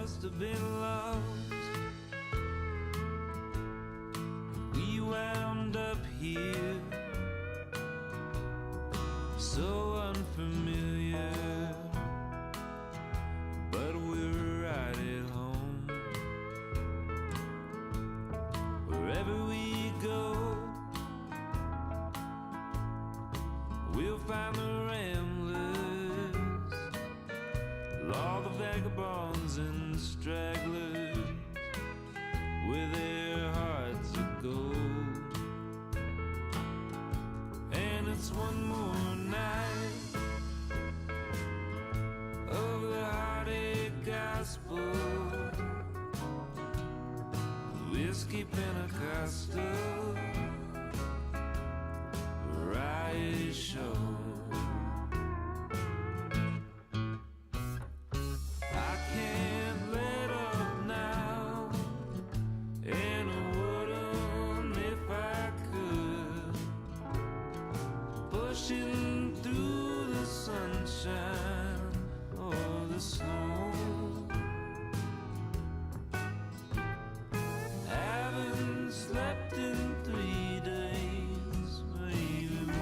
must have been lost. We wound up here, so unfamiliar, but we're right at home. Wherever we go, we'll find the ramblers, all the vagabonds and stragglers, with their hearts of gold. And it's one more night of the heartache gospel, whiskey Pentecostal variety show. I can't let up now, and I wouldn't if I could. Pushing through the sunshine or the snow. Haven't slept in 3 days, maybe more.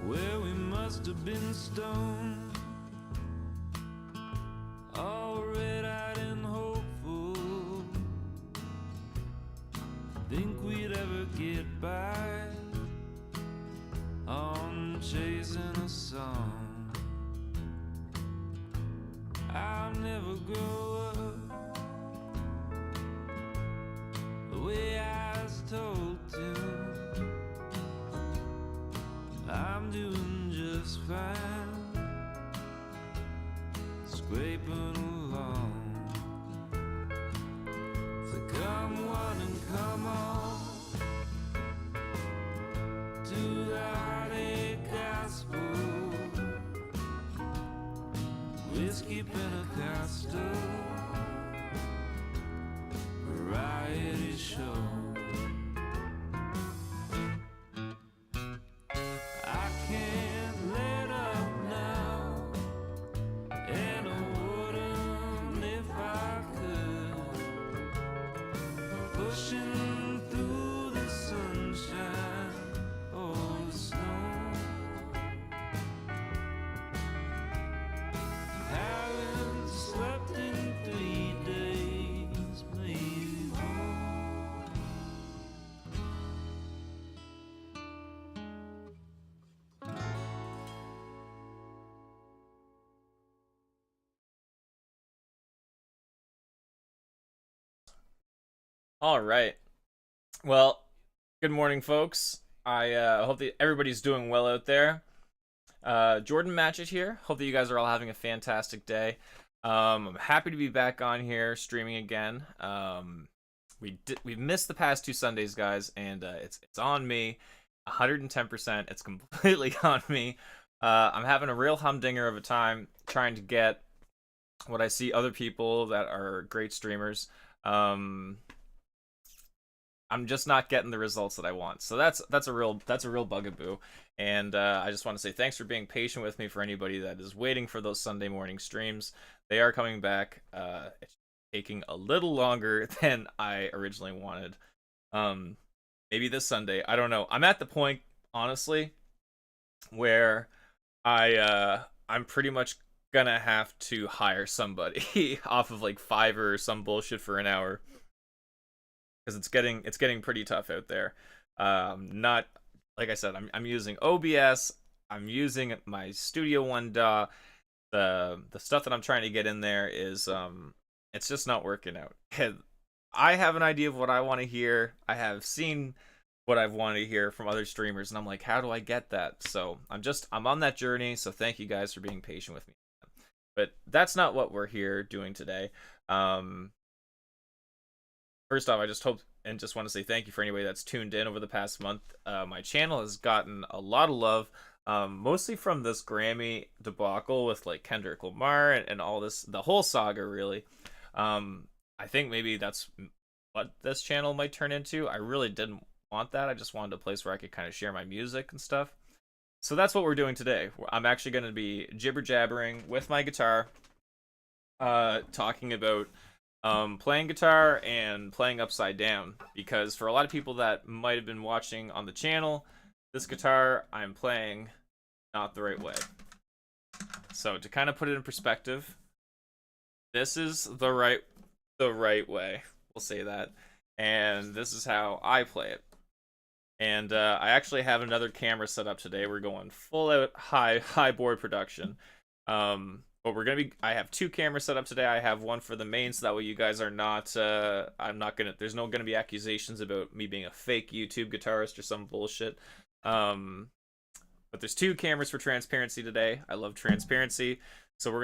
Well, we must have been stoned, all red-eyed and hopeful. Think we'd ever get by on chasing a song. I'll never grow up the way I was told to. I'm doing just fine, scraping along. So come one and come on to the heartache gospel, whiskey Pentecostal variety show. I can't let up now, and I wouldn't if I could. Pushing through the sunshine or the snow. Haven't slept in 3 days, maybe more. All right. Well, good morning, folks. I hope that everybody's doing well out there. Jordan Matchett here. Hope that you guys are all having a fantastic day. I'm happy to be back on here streaming again. We've missed the past 2 Sundays, guys, and it's on me, 110%. It's completely on me. I'm having a real humdinger of a time trying to get what I see other people that are great streamers. I'm just not getting the results that I want. So that's a real bugaboo. And I just want to say thanks for being patient with me. For anybody that is waiting for those Sunday morning streams, they are coming back. It's taking a little longer than I originally wanted. Maybe this Sunday, I don't know. I'm at the point, honestly, where I'm pretty much gonna have to hire somebody off of like Fiverr or some bullshit for an hour, because it's getting pretty tough out there. Not like I said, I'm using OBS, I'm using my Studio One DAW. The stuff that I'm trying to get in there is it's just not working out. I have an idea of what I want to hear. I have seen what I've wanted to hear from other streamers, and I'm like, how do I get that? So I'm on that journey. So thank you guys for being patient with me. But that's not what we're here doing today. First off, I just hope and just want to say thank you for anybody that's tuned in over the past month. My channel has gotten a lot of love, mostly from this Grammy debacle with like Kendrick Lamar and all this, the whole saga really. I think maybe that's what this channel might turn into. I really didn't want that. I just wanted a place where I could kind of share my music and stuff. So that's what we're doing today. I'm actually going to be jibber jabbering with my guitar, talking about playing guitar and playing upside down. Because for a lot of people that might have been watching on the channel, this guitar I'm playing not the right way. So to kind of put it in perspective, this is the right way. We'll say that. And this is how I play it. And I actually have another camera set up today. We're going full out high board production. But we're gonna be. I have two cameras set up today. I have one for the main, so that way you guys are not. I'm not gonna. There's no gonna be accusations about me being a fake YouTube guitarist or some bullshit. But there's two cameras for transparency today. I love transparency. So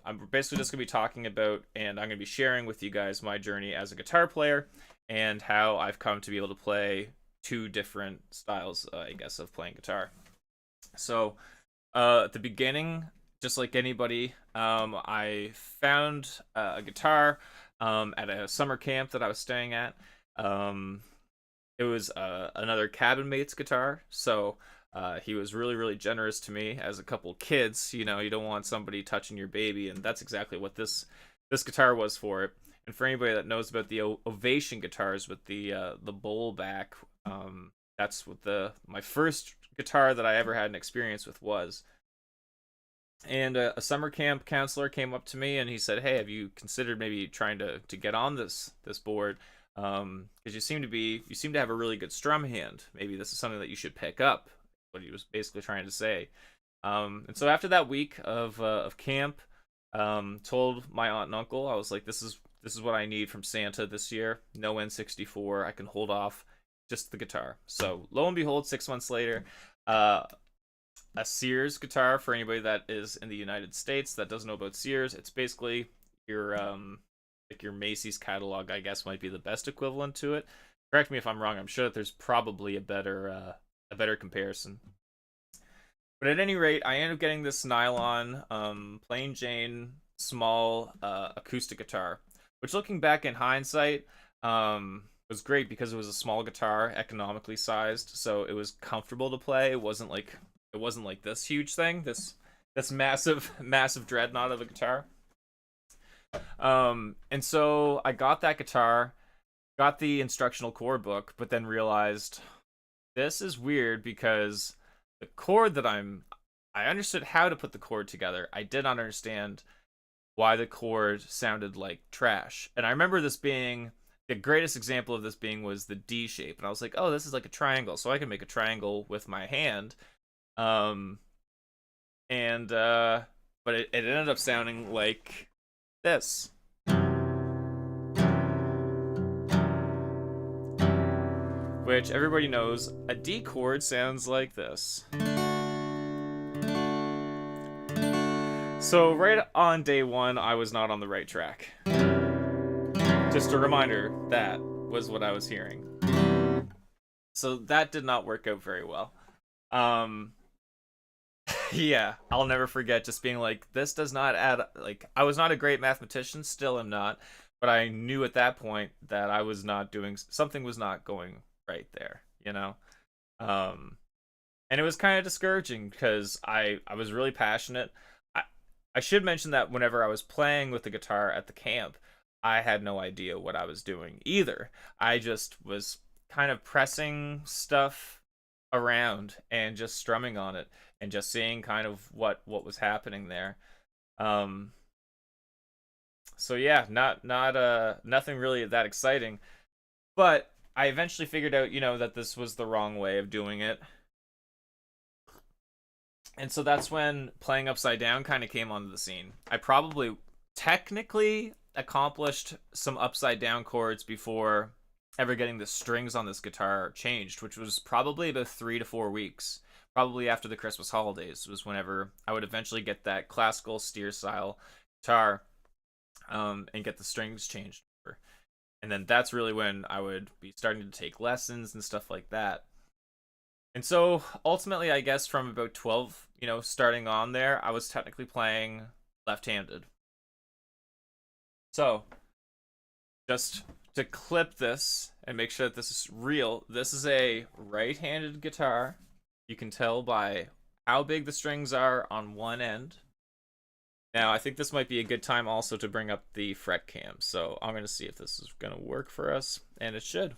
I'm basically just gonna be talking about, and I'm gonna be sharing with you guys my journey as a guitar player and how I've come to be able to play two different styles, I guess, of playing guitar. So at the beginning, just like anybody, I found a guitar at a summer camp that I was staying at. It was another cabin mate's guitar, so he was really generous to me as a couple kids. You know, you don't want somebody touching your baby, and that's exactly what this guitar was for it. And for anybody that knows about the Ovation guitars with the bowl back, that's what my first guitar that I ever had an experience with was. And a summer camp counselor came up to me and he said, "Hey, have you considered maybe trying to get on this board? Because you seem to have a really good strum hand. Maybe this is something that you should pick up." What he was basically trying to say. And so after that week of camp, told my aunt and uncle, I was like, "This is what I need from Santa this year. No N64. I can hold off just the guitar." So lo and behold, 6 months later, a Sears guitar. For anybody that is in the United States that doesn't know about Sears, it's basically your like your Macy's catalog, I guess, might be the best equivalent to it. Correct me if I'm wrong. I'm sure that there's probably a better comparison. But at any rate, I ended up getting this nylon, plain Jane, small acoustic guitar, which, looking back in hindsight, was great because it was a small guitar, economically sized, so it was comfortable to play. It wasn't like this huge thing, this massive dreadnought of a guitar. And so I got that guitar, got the instructional chord book, but then realized this is weird because the chord that I understood how to put the chord together. I did not understand why the chord sounded like trash. And I remember this being the greatest example of this being was the D shape. And I was like, "Oh, this is like a triangle, so I can make a triangle with my hand." But it ended up sounding like this. Which everybody knows, a D chord sounds like this. So right on day one, I was not on the right track. Just a reminder, that was what I was hearing. So that did not work out very well. Yeah, I'll never forget just being like, this does not add, like, I was not a great mathematician, still am not, but I knew at that point that I was not doing, something was not going right there, you know? And it was kind of discouraging because I was really passionate. I should mention that whenever I was playing with the guitar at the camp, I had no idea what I was doing either. I just was kind of pressing stuff around and just strumming on it and just seeing kind of what was happening there. So yeah, nothing really that exciting, but I eventually figured out, that this was the wrong way of doing it. And so that's when playing upside down kind of came onto the scene. I probably technically accomplished some upside down chords before ever getting the strings on this guitar changed, which was probably about 3 to 4 weeks. Probably after the Christmas holidays was whenever I would eventually get that classical steer style guitar, and get the strings changed over. And then that's really when I would be starting to take lessons and stuff like that. And so ultimately, I guess from about 12, starting on there, I was technically playing left-handed. So just to clip this and make sure that this is real, this is a right-handed guitar. You can tell by how big the strings are on one end. Now, I think this might be a good time also to bring up the fret cam. So I'm going to see if this is going to work for us, and it should.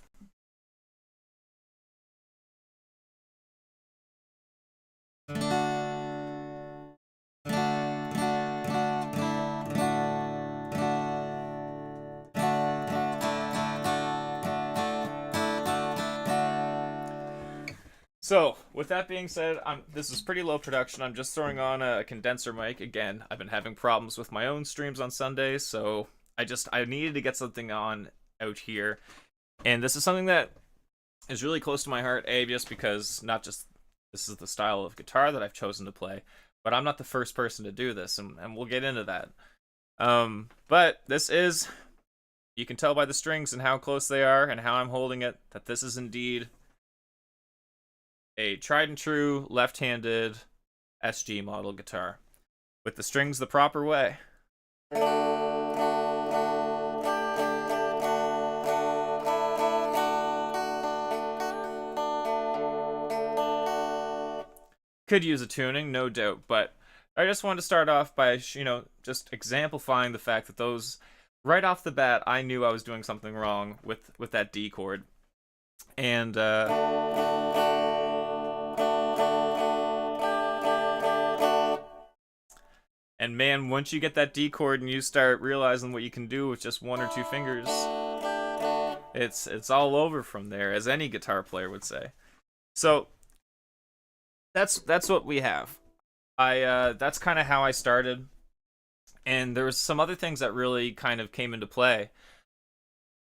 So, with that being said, this is pretty low production. I'm just throwing on a condenser mic. Again, I've been having problems with my own streams on Sundays, so I needed to get something on out here. And this is something that is really close to my heart, just because not just this is the style of guitar that I've chosen to play, but I'm not the first person to do this, and we'll get into that. But this is, you can tell by the strings and how close they are and how I'm holding it, that this is indeed a tried and true left-handed SG model guitar with the strings the proper way. Could use a tuning, no doubt, but I just wanted to start off by, just exemplifying the fact that those, right off the bat, I knew I was doing something wrong with that D chord. And, and man, once you get that D chord and you start realizing what you can do with just one or two fingers, it's all over from there, as any guitar player would say. So that's what we have. That's kind of how I started, and there was some other things that really kind of came into play.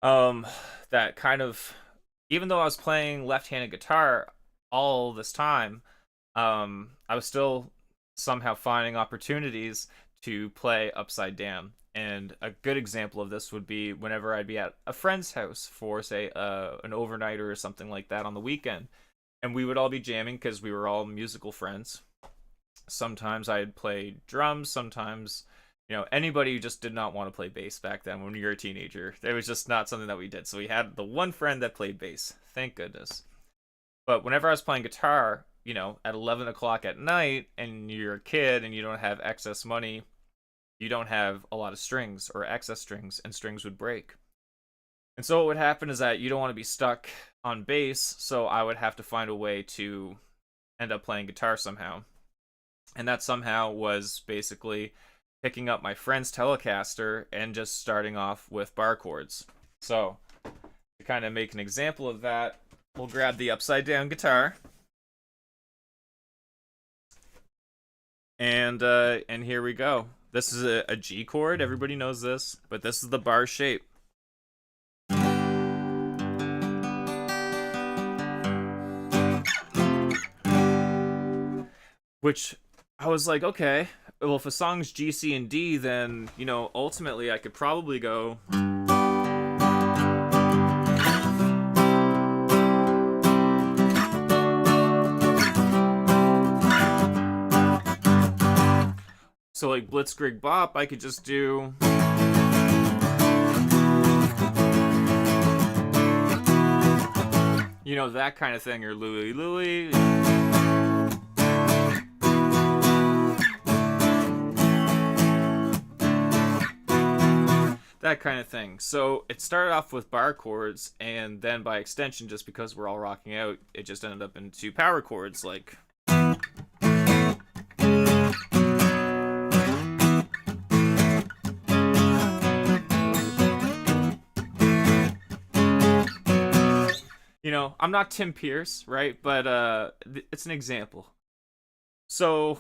That kind of, even though I was playing left-handed guitar all this time, I was still somehow finding opportunities to play upside down. And a good example of this would be whenever I'd be at a friend's house for, say, an overnighter or something like that on the weekend, and we would all be jamming because we were all musical friends. Sometimes I'd play drums, sometimes, anybody who just did not want to play bass back then when you were a teenager. It was just not something that we did. So we had the one friend that played bass, thank goodness. But whenever I was playing guitar, at 11 o'clock at night, and you're a kid and you don't have excess money, you don't have a lot of strings or excess strings, and strings would break. And so what would happen is that you don't want to be stuck on bass, so I would have to find a way to end up playing guitar somehow. And that somehow was basically picking up my friend's Telecaster and just starting off with bar chords. So, to kind of make an example of that, we'll grab the upside down guitar. And here we go. This is a G chord, everybody knows this, but this is the bar shape. Which I was like, okay, well, if a song's G, C, and D, then, ultimately I could probably go. So, like, Blitzkrieg Bop, I could just do. That kind of thing, or Louie Louie. That kind of thing. So it started off with bar chords, and then by extension, just because we're all rocking out, it just ended up into power chords, like. I'm not Tim Pierce, right? But it's an example. So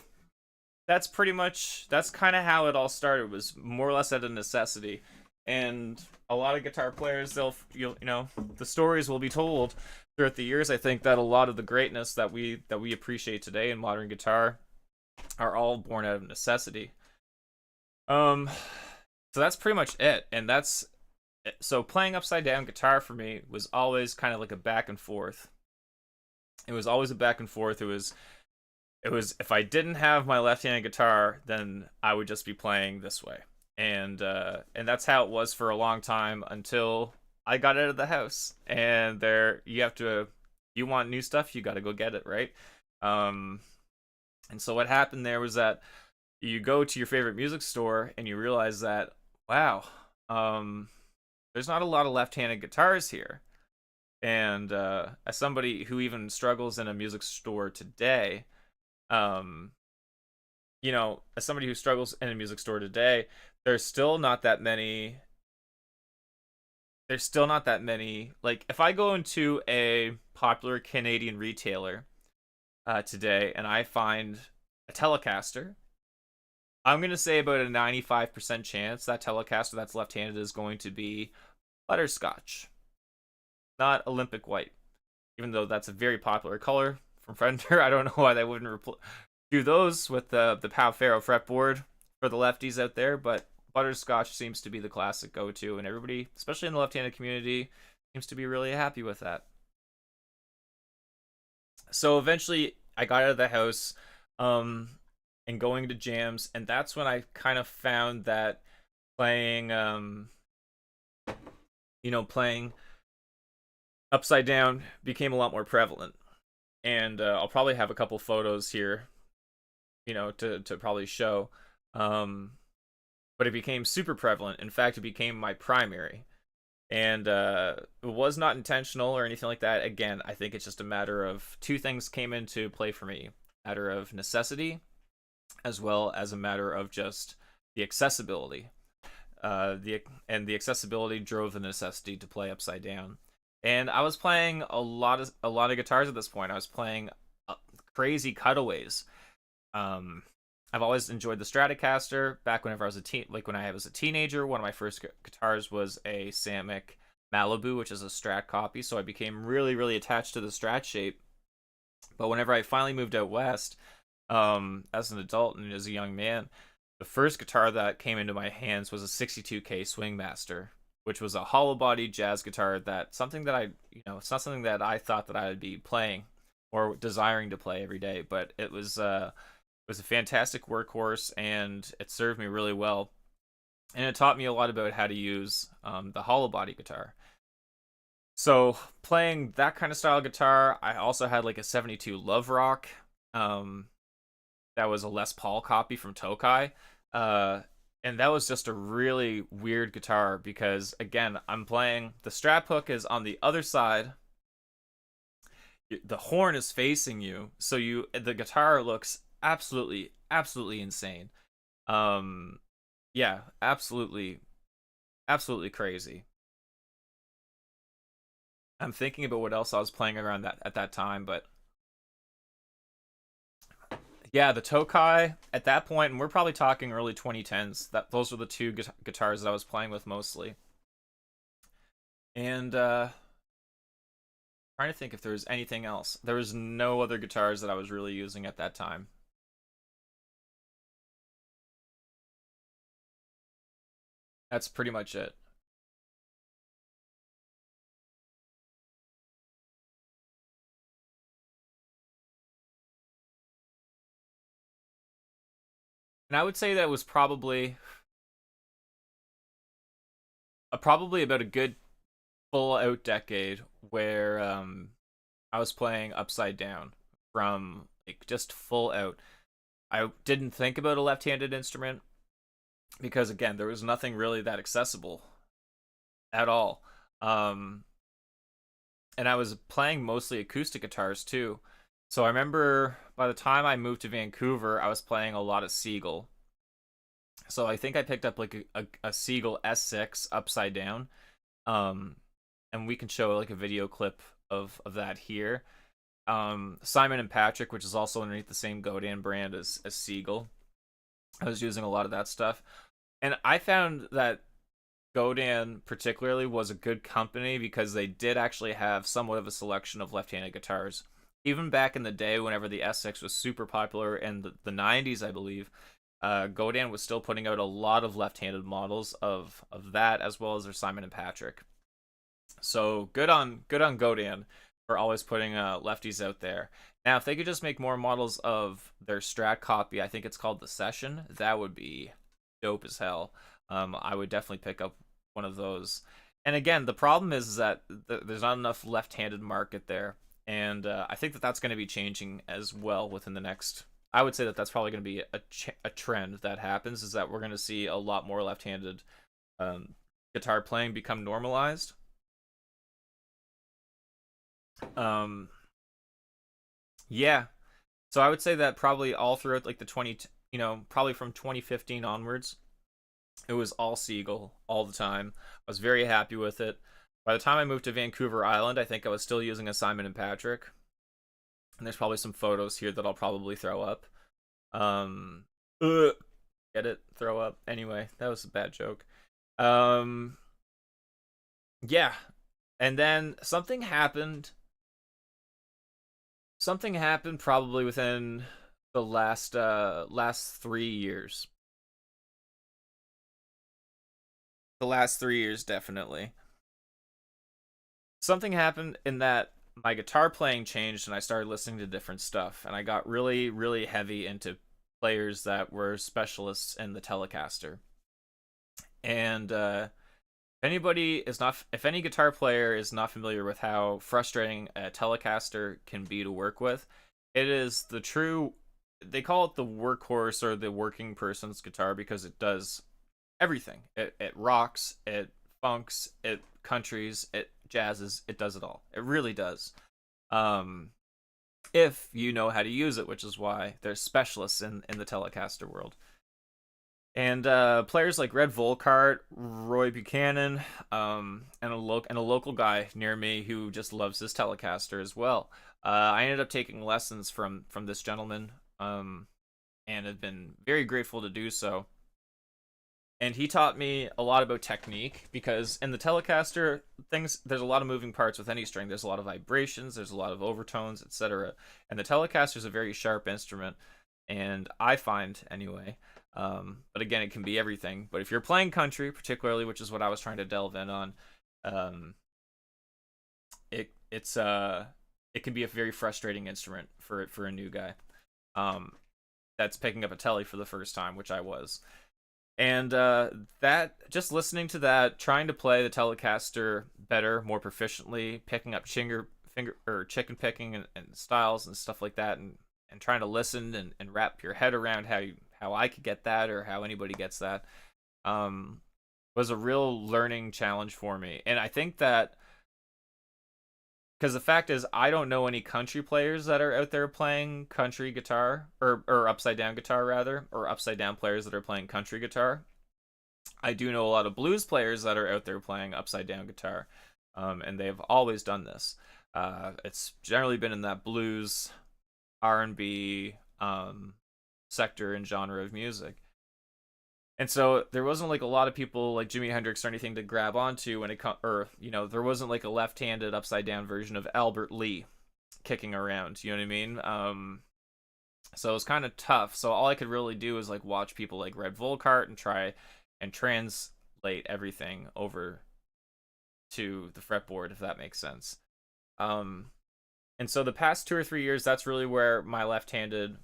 that's kind of how it all started, was more or less out of necessity. And a lot of guitar players, the stories will be told throughout the years. I think that a lot of the greatness that we appreciate today in modern guitar are all born out of necessity. So that's pretty much it. And so playing upside down guitar for me was always kind of like a back and forth. It was always a back and forth. It was if I didn't have my left-handed guitar, then I would just be playing this way. And that's how it was for a long time until I got out of the house. And there you want new stuff, you got to go get it, right? Um and so what happened there was that you go to your favorite music store and you realize that, wow, um there's not a lot of left-handed guitars here. And as somebody who even struggles in a music store today, um as somebody who struggles in a music store today, there's still not that many like if I go into a popular Canadian retailer today and I find a Telecaster, I'm going to say about a 95% chance that Telecaster that's left-handed is going to be butterscotch, not Olympic white, even though that's a very popular color from Fender. I don't know why they wouldn't do those with the Pal Faro fretboard for the lefties out there, but butterscotch seems to be the classic go-to, and everybody, especially in the left-handed community, seems to be really happy with that. So eventually I got out of the house and going to jams, and that's when I kind of found that playing playing upside down became a lot more prevalent. And I'll probably have a couple photos here, to probably show. But it became super prevalent. In fact, it became my primary. And it was not intentional or anything like that. Again, I think it's just a matter of two things came into play for me. A matter of necessity, as well as a matter of just the accessibility. The accessibility drove the necessity to play upside down. And I was playing a lot of guitars at this point. I was playing crazy cutaways. I've always enjoyed the Stratocaster. Back whenever I was when I was a teenager, one of my first guitars was a Samick Malibu, which is a Strat copy. So I became really, really attached to the Strat shape. But whenever I finally moved out west, as an adult and as a young man, the first guitar that came into my hands was a 62K Swingmaster, which was a hollow body jazz guitar. It's not something that I thought that I would be playing or desiring to play every day, but it was a fantastic workhorse, and it served me really well. And it taught me a lot about how to use the hollow body guitar. So playing that kind of style guitar, I also had like a 72 Love Rock. That was a Les Paul copy from Tokai. And that was just a really weird guitar because, again, I'm playing, the strap hook is on the other side. The horn is facing you, so the guitar looks absolutely insane. Yeah, absolutely crazy. I'm thinking about what else I was playing around that at that time, but yeah, the Tokai at that point, and we're probably talking early 2010s. Those were the two guitars that I was playing with mostly. And trying to think if there was anything else. There was no other guitars that I was really using at that time. That's pretty much it. And I would say that was probably about a good full out decade where I was playing upside down from like just full out. I didn't think about a left-handed instrument because again, there was nothing really that accessible at all. Um and I was playing mostly acoustic guitars too. So I remember by the time I moved to Vancouver, I was playing a lot of Siegel. So I think I picked up like a Siegel S6 upside down. Um, and we can show like a video clip of that here. Simon and Patrick, which is also underneath the same Godin brand as Siegel. I was using a lot of that stuff. And I found that Godin particularly was a good company because they did actually have somewhat of a selection of left-handed guitars. Even back in the day, whenever the S6 was super popular in the 90s, I believe, Godin was still putting out a lot of left-handed models of that, as well as their Simon and Patrick. So good on Godin. for always putting lefties out there. Now, if they could just make more models of their Strat copy, I think it's called the Session, that would be dope as hell. I would definitely pick up one of those. And again, the problem is that there's not enough left-handed market there, and I think that that's going to be changing as well within the next. I would say that that's probably going to be a trend that happens, is that we're going to see a lot more left-handed guitar playing become normalized. Yeah, so I would say that probably all throughout like the probably from 2015 onwards, it was all Siegel all the time. I was very happy with it. By the time I moved to Vancouver Island, I think I was still using a Simon and Patrick. And there's probably some photos here that I'll probably throw up. Get it? Throw up. Anyway, that was a bad joke. Yeah. And then something happened. Something happened probably within the last 3 years. The last 3 years, definitely. Something happened in that my guitar playing changed, and I started listening to different stuff, and I got really, really heavy into players that were specialists in the Telecaster. And if any guitar player is not familiar with how frustrating a Telecaster can be to work with, it is the true. They call it the workhorse or the working person's guitar because it does everything. It rocks, it funks, it countries, it jazzes, it does it all. It really does. If you know how to use it, which is why there's specialists in the Telecaster world. And players like Red Volkart, Roy Buchanan, and a local guy near me who just loves his Telecaster as well. I ended up taking lessons from this gentleman, and have been very grateful to do so. And he taught me a lot about technique, because in the Telecaster things, there's a lot of moving parts with any string. There's a lot of vibrations, there's a lot of overtones, etc. And the Telecaster is a very sharp instrument, and I find anyway. But again, it can be everything. But if you're playing country, particularly, which is what I was trying to delve in on, it can be a very frustrating instrument for a new guy that's picking up a Tele for the first time, which I was. And that, just listening to that, trying to play the Telecaster better, more proficiently, picking up chicken picking and styles and stuff like that, and trying to listen and wrap your head around how I could get that, or how anybody gets that, was a real learning challenge for me. And I think that, because the fact is, I don't know any country players that are out there playing country guitar, or upside down guitar rather, or upside down players that are playing country guitar. I do know a lot of blues players that are out there playing upside down guitar, and they've always done this. It's generally been in that blues, R&B sector and genre of music. And so there wasn't like a lot of people like Jimi Hendrix or anything to grab onto when there wasn't like a left-handed upside down version of Albert Lee kicking around, you know what I mean? So it was kind of tough. So all I could really do was like watch people like Red Volkart and try and translate everything over to the fretboard, if that makes sense. And so the past 2 or 3 years, that's really where my left-handed,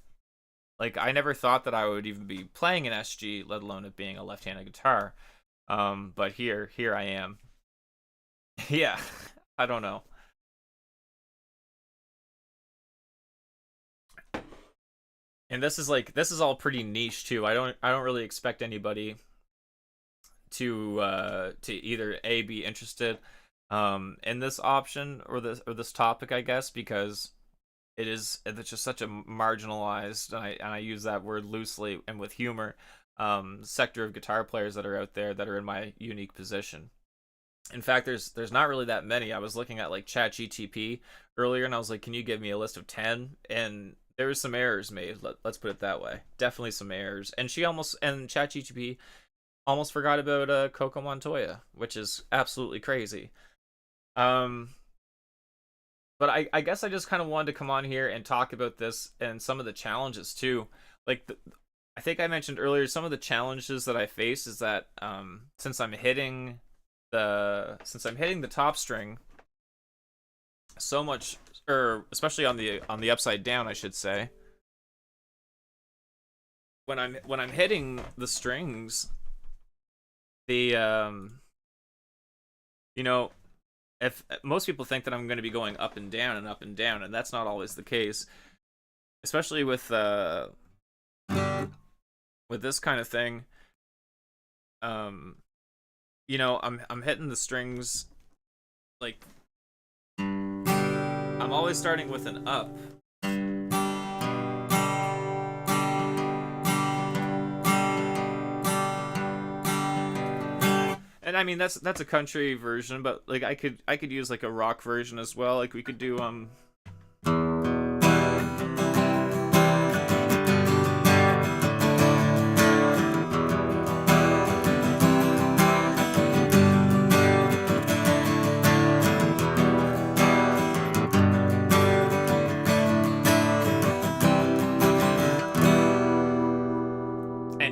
like, I never thought that I would even be playing an SG, let alone it being a left-handed guitar. But here I am. Yeah, I don't know. And this is all pretty niche too. I don't really expect anybody to either be interested in this option or this topic, I guess, because it's just such a marginalized, and I use that word loosely and with humor, sector of guitar players that are out there that are in my unique position. In fact, there's not really that many. I was looking at like ChatGTP earlier, and I was like, can you give me a list of 10? And there was some errors made. Let's put it that way. Definitely some errors. And ChatGTP almost forgot about Coco Montoya, which is absolutely crazy. But I guess I just kind of wanted to come on here and talk about this and some of the challenges too. Like, I think I mentioned earlier, some of the challenges that I face is that since I'm hitting the top string, so much, or especially on the upside down, I should say. When I'm hitting the strings, the you know, if most people think that I'm going to be going up and down and up and down, and that's not always the case, especially with this kind of thing. I'm hitting the strings like I'm always starting with an up. And I mean that's a country version, but like I could use like a rock version as well. Like we could do and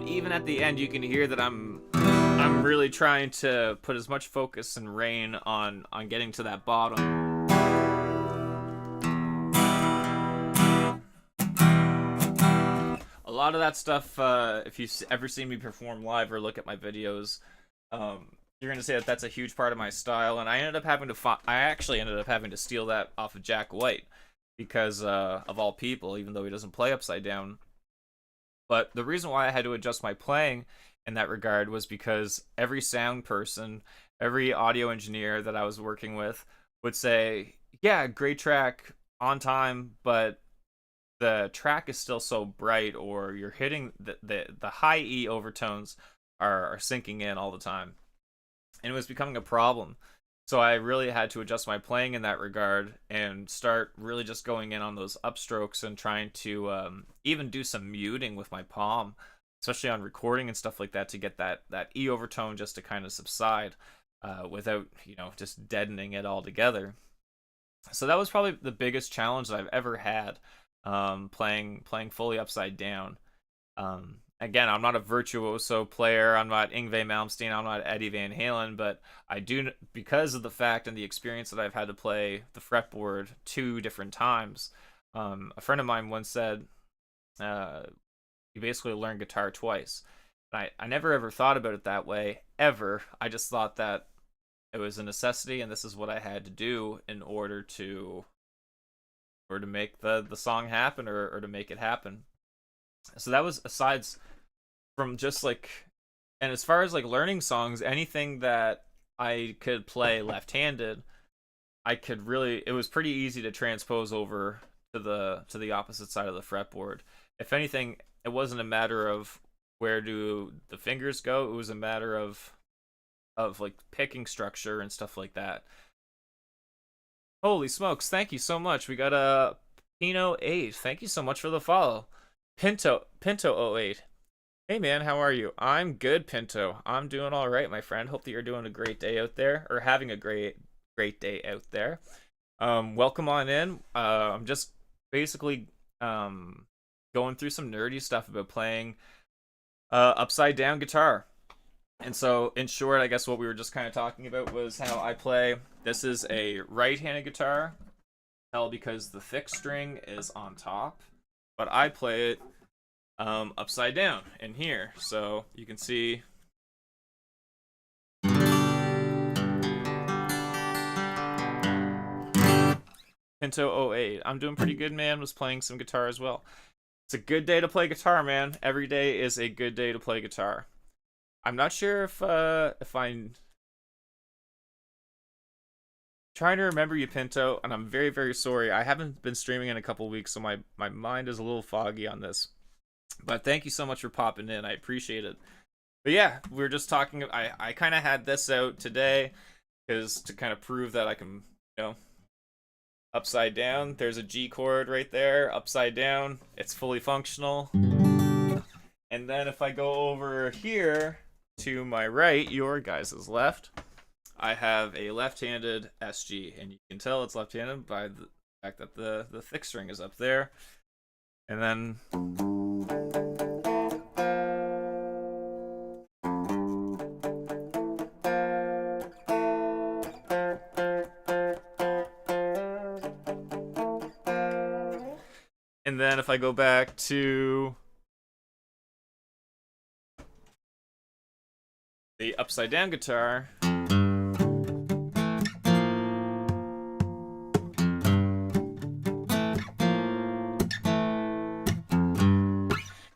even at the end you can hear that I'm really trying to put as much focus and rain on getting to that bottom. A lot of that stuff, if you've ever seen me perform live or look at my videos, you're gonna say that that's a huge part of my style. And I actually ended up having to steal that off of Jack White because of all people, even though he doesn't play upside down. But the reason why I had to adjust my playing in that regard was because every sound person, every audio engineer that I was working with would say, yeah, great track on time, but the track is still so bright, or you're hitting the high E overtones are sinking in all the time. And it was becoming a problem. So I really had to adjust my playing in that regard and start really just going in on those upstrokes and trying to even do some muting with my palm, especially on recording and stuff like that, to get that E overtone just to kind of subside without, just deadening it altogether. So that was probably the biggest challenge that I've ever had, playing fully upside down. Again, I'm not a virtuoso player. I'm not Yngwie Malmsteen. I'm not Eddie Van Halen, but I do, because of the fact and the experience that I've had to play the fretboard 2 different times. A friend of mine once said, you basically learn guitar twice. And I never ever thought about it that way, ever. I just thought that it was a necessity, and this is what I had to do in order to make the song happen, or to make it happen. So that was aside from just like, and as far as like learning songs, anything that I could play left-handed, it was pretty easy to transpose over to the opposite side of the fretboard. If anything, it wasn't a matter of where do the fingers go, it was a matter of like picking structure and stuff like that. Holy smokes, thank you so much. We got a Pino 8. Thank you so much for the follow. Pinto 08. Hey man, how are you? I'm good, Pinto. I'm doing all right, my friend. Hope that you're doing a great day out there, or having a great day out there. Welcome on in. I'm just basically going through some nerdy stuff about playing upside down guitar. And so, in short, I guess what we were just kind of talking about was how I play. This is a right-handed guitar, hell, because the thick string is on top, but I play it upside down in here. So you can see Pinto 08. I'm doing pretty good, man. Was playing some guitar as well. It's a good day to play guitar, man. Every day is a good day to play guitar. I'm not sure if I'm trying to remember you, Pinto, and I'm very, very sorry. I haven't been streaming in a couple weeks, so my mind is a little foggy on this. But thank you so much for popping in. I appreciate it. But yeah, we were just talking. I kind of had this out today because to kind of prove that I can, upside down. There's a G chord right there, upside down. It's fully functional. And then if I go over here to my right, your guys' left, I have a left-handed SG, and you can tell it's left-handed by the fact that the thick string is up there. And then And then if I go back to the upside down guitar,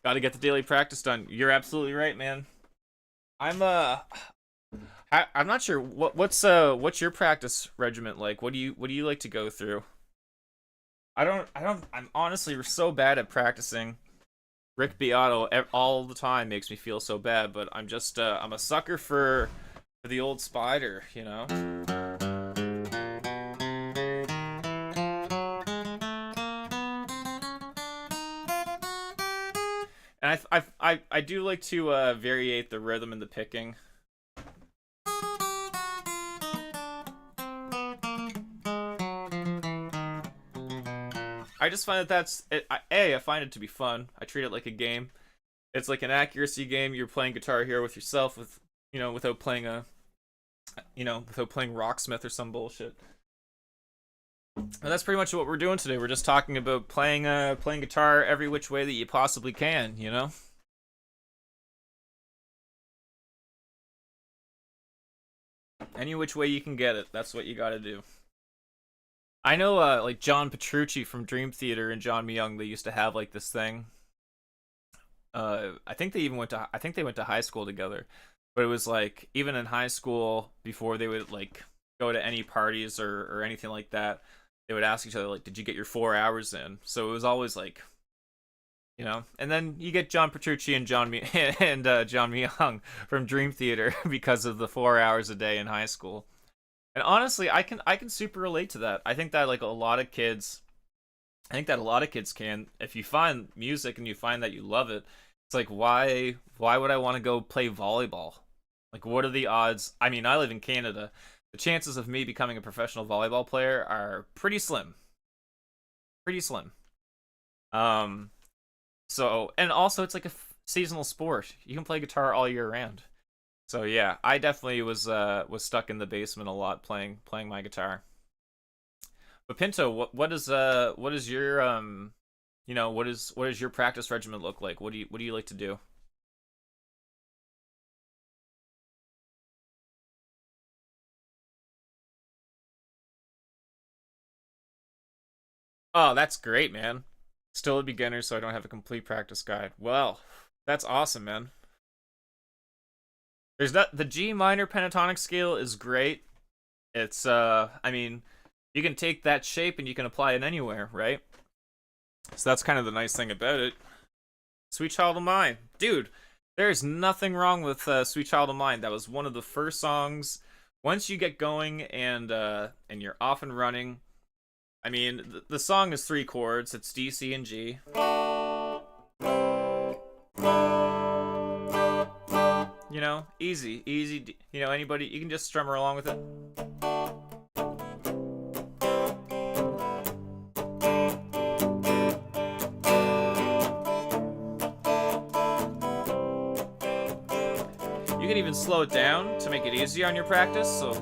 got to get the daily practice done. You're absolutely right, man. I'm not sure what's your practice regiment like. What do you like to go through? I'm honestly so bad at practicing. Rick Beato all the time makes me feel so bad, but I'm a sucker for the old spider, you know. And I do like to variate the rhythm and the picking. I just find that that's it. I find it to be fun. I treat it like a game. It's like an accuracy game. You're playing Guitar Hero with yourself, with without playing without playing Rocksmith or some bullshit. And that's pretty much what we're doing today. We're just talking about playing guitar every which way that you possibly can. Any which way you can get it. That's what you got to do. I know, like John Petrucci from Dream Theater and John Myung, they used to have like this thing. I think they went to high school together, but it was like even in high school before they would like go to any parties or anything like that, they would ask each other like, "Did you get your 4 hours in?" So it was always like, and then you get John Petrucci and John Myung from Dream Theater because of the 4 hours a day in high school. And honestly, I can super relate to that. I think that like a lot of kids, can. If you find music and you find that you love it, it's like why would I want to go play volleyball? Like what are the odds? I mean, I live in Canada. The chances of me becoming a professional volleyball player are pretty slim. Pretty slim. So, and also it's like a seasonal sport. You can play guitar all year round. So yeah, I definitely was stuck in the basement a lot playing my guitar. But Pinto, what is your what does your practice regimen look like? What do you like to do? Oh, that's great, man. Still a beginner, so I don't have a complete practice guide. Well, that's awesome, man. There's that the G minor pentatonic scale is great. It's I mean, you can take that shape and you can apply it anywhere, right? So that's kind of the nice thing about it. Sweet Child of Mine. Dude, there's nothing wrong with Sweet Child of Mine. That was one of the first songs. Once you get going and you're off and running, I mean, the song is 3 chords. It's D, C, and G. Easy, easy. Anybody, you can just strum along with it. You can even slow it down to make it easier on your practice, so.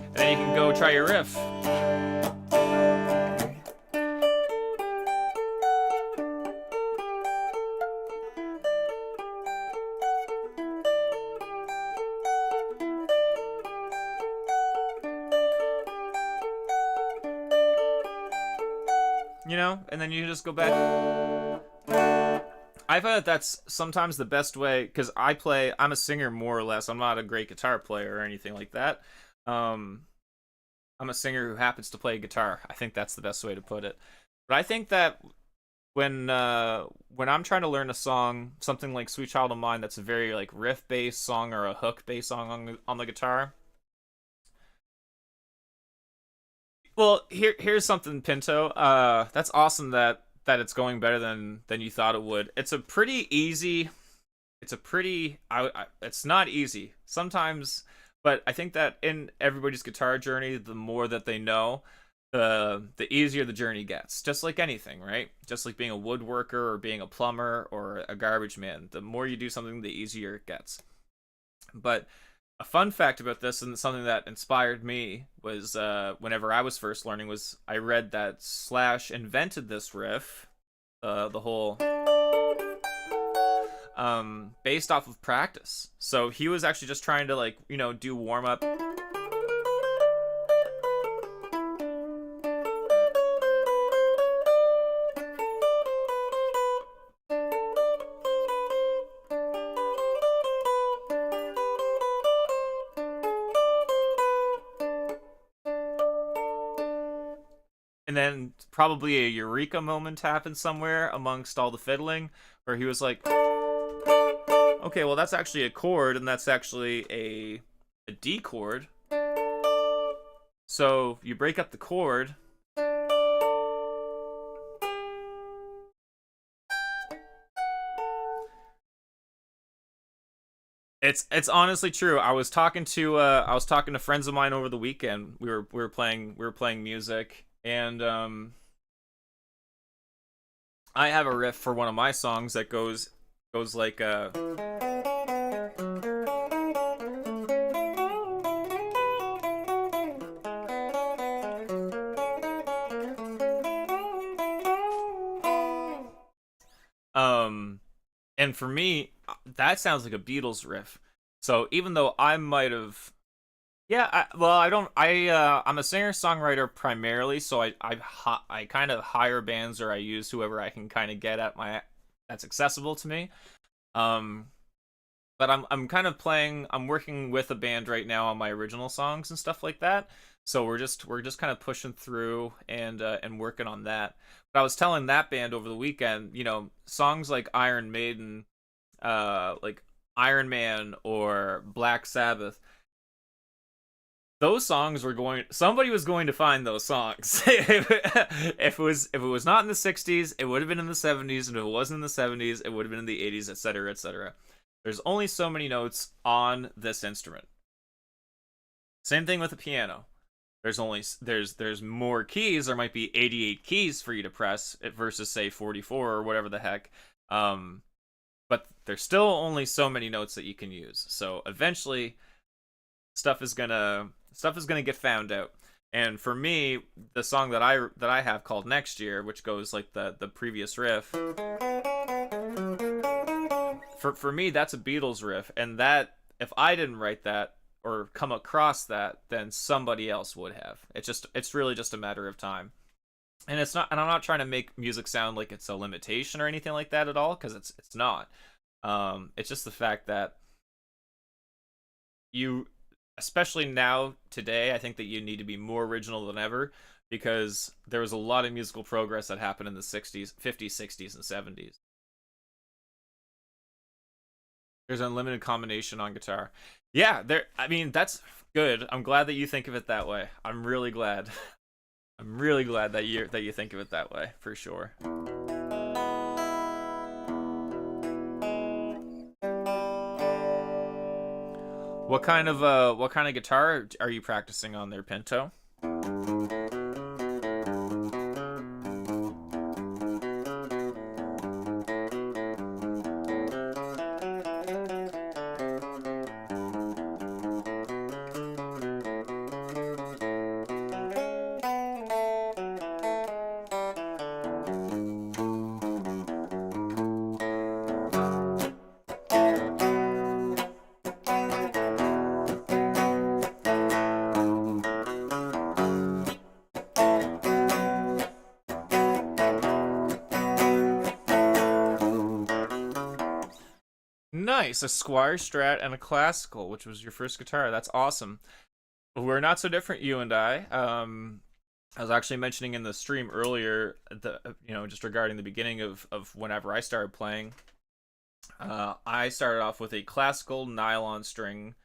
And then you can go try your riff. And then you just go back. I find that that's sometimes the best way, because I'm a singer more or less. I'm not a great guitar player or anything like that. I'm a singer who happens to play guitar. I think that's the best way to put it. But I think that when I'm trying to learn a song, something like Sweet Child of Mine, that's a very like riff-based song or a hook-based song on the guitar. Well, here's something, Pinto. That's awesome that it's going better than you thought it would. It's a pretty easy. It's not easy sometimes, but I think that in everybody's guitar journey, the more that they know, the easier the journey gets. Just like anything, right? Just like being a woodworker or being a plumber or a garbage man. The more you do something, the easier it gets. But A fun fact about this, and something that inspired me, was whenever I was first learning, was I read that Slash invented this riff, the whole based off of practice. So he was actually just trying to, like, do warm up. And then probably a eureka moment happened somewhere amongst all the fiddling, where he was like, okay, well, that's actually a chord, and that's actually a D chord. So you break up the chord. It's honestly true. I was talking to friends of mine over the weekend. We were playing music, and I have a riff for one of my songs that goes like um and for me, that sounds like a Beatles riff. So even though I might have, yeah, well, I don't, I'm a singer songwriter primarily, so I kind of hire bands, or I use whoever I can kind of get at my that's accessible to me. Um, but I'm kind of playing. I'm working with a band right now on my original songs and stuff like that. So we're just kind of pushing through and working on that. But I was telling that band over the weekend, songs like Iron Maiden, like Iron Man or Black Sabbath. Those songs were going. Somebody was going to find those songs. If it was not in the '60s, it would have been in the '70s, and if it wasn't in the '70s, it would have been in the '80s, etc., etc. There's only so many notes on this instrument. Same thing with the piano. There's more keys. There might be 88 keys for you to press versus, say, 44 or whatever the heck. But there's still only so many notes that you can use. So eventually, stuff is gonna get found out. And for me, the song that I have called Next Year, which goes like the previous riff, for me, that's a Beatles riff, and that, if I didn't write that or come across that, then somebody else would have. It's really just a matter of time. And I'm not trying to make music sound like it's a limitation or anything like that at all, because it's not. It's just the fact that you, especially now today, I think that you need to be more original than ever, because there was a lot of musical progress that happened in the 60s, 50s, 60s, and 70s. There's unlimited combination on guitar. Yeah, there. I mean, that's good. I'm glad that you think of it that way. I'm really glad. I'm really glad that you think of it that way, for sure. What kind of guitar are you practicing on there, Pinto? Nice, a Squire Strat and a classical, which was your first guitar. That's awesome. We're not so different, you and I. I was actually mentioning in the stream earlier, just regarding the beginning of whenever I started playing. I started off with a classical nylon string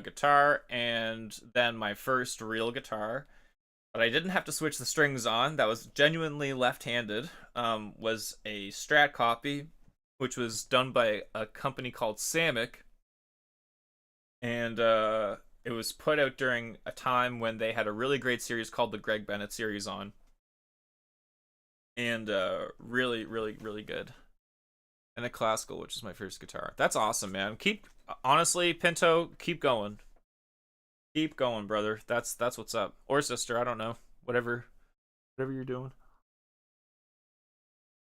guitar, and then my first real guitar. But I didn't have to switch the strings on. That was genuinely left-handed. Was a Strat copy, which was done by a company called Samick, and it was put out during a time when they had a really great series called the Greg Bennett series on, and really, really, really good. and a classical, which is my first guitar. That's awesome, man. Keep honestly, Pinto, keep going. Keep going, brother. That's what's up. Or sister, I don't know. Whatever you're doing.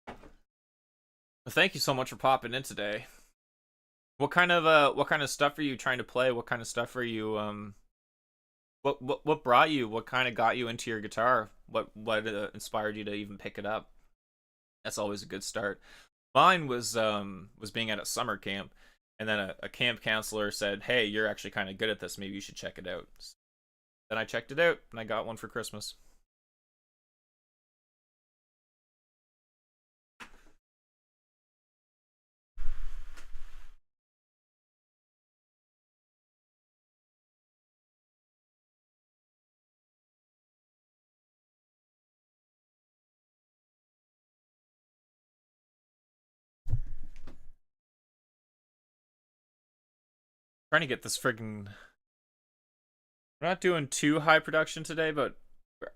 Well, thank you so much for popping in today. What kind of stuff are you trying to play? What kind of stuff are you what brought you? What kind of got you into your guitar? What inspired you to even pick it up? That's always a good start. Mine was being at a summer camp, and then a camp counselor said, "Hey, you're actually kind of good at this. Maybe you should check it out." Then I checked it out, and I got one for Christmas. Trying to get this friggin'. We're not doing too high production today, but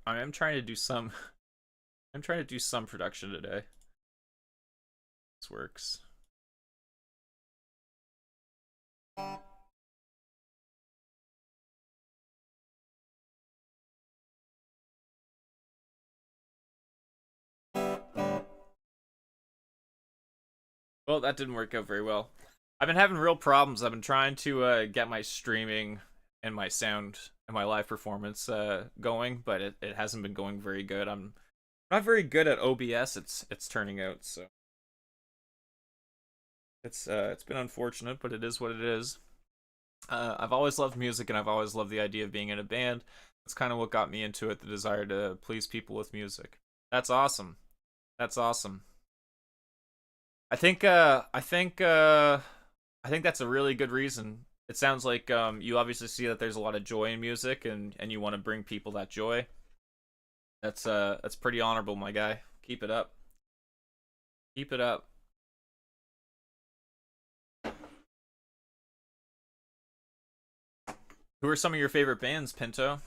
I am trying to do some. I'm trying to do some production today. This works. Well, that didn't work out very well. I've been having real problems. I've been trying to get my streaming and my sound and my live performance going, but it hasn't been going very good. I'm not very good at OBS. It's turning out, so it's been unfortunate, but it is what it is. I've always loved music, and I've always loved the idea of being in a band. That's kind of what got me into it, the desire to please people with music. That's awesome. That's awesome. I think that's a really good reason. It sounds like you obviously see that there's a lot of joy in music, and you want to bring people that joy. That's pretty honorable, my guy. Keep it up. Keep it up. Who are some of your favorite bands, Pinto?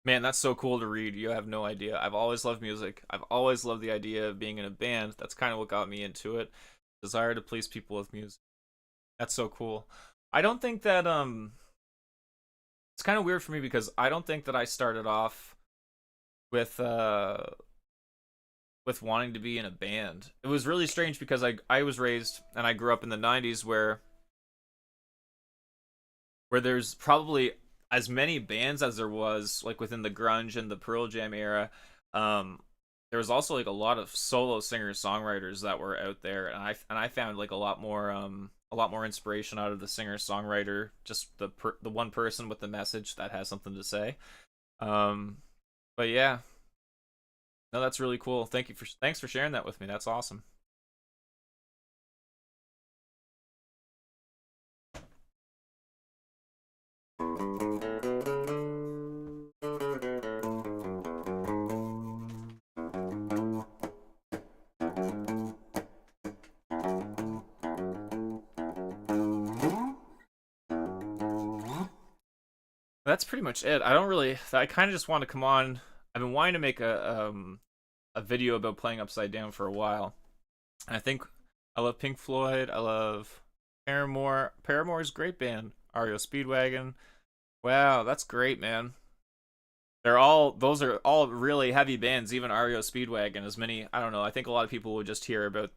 Man, that's so cool to read. You have no idea. I've always loved music. I've always loved the idea of being in a band. That's kind of what got me into it. Desire to please people with music. That's so cool. I don't think that it's kind of weird for me because I don't think that I started off with wanting to be in a band. It was really strange because I was raised and I grew up in the 90s where there's probably as many bands as there was like within the grunge and the Pearl Jam era. There was also like a lot of solo singer songwriters that were out there, and I found like a lot more inspiration out of the singer songwriter, just the one person with the message that has something to say. Um, but yeah, no, that's really cool. Thanks for sharing that with me. That's awesome. That's pretty much it. I don't really. I kind of just want to come on. I've been wanting to make a video about playing upside down for a while. And I think I love Pink Floyd. I love Paramore. Paramore's a great band. REO Speedwagon. Wow, that's great, man. Those are all really heavy bands. Even REO Speedwagon. As many, I don't know. I think a lot of people would just hear about,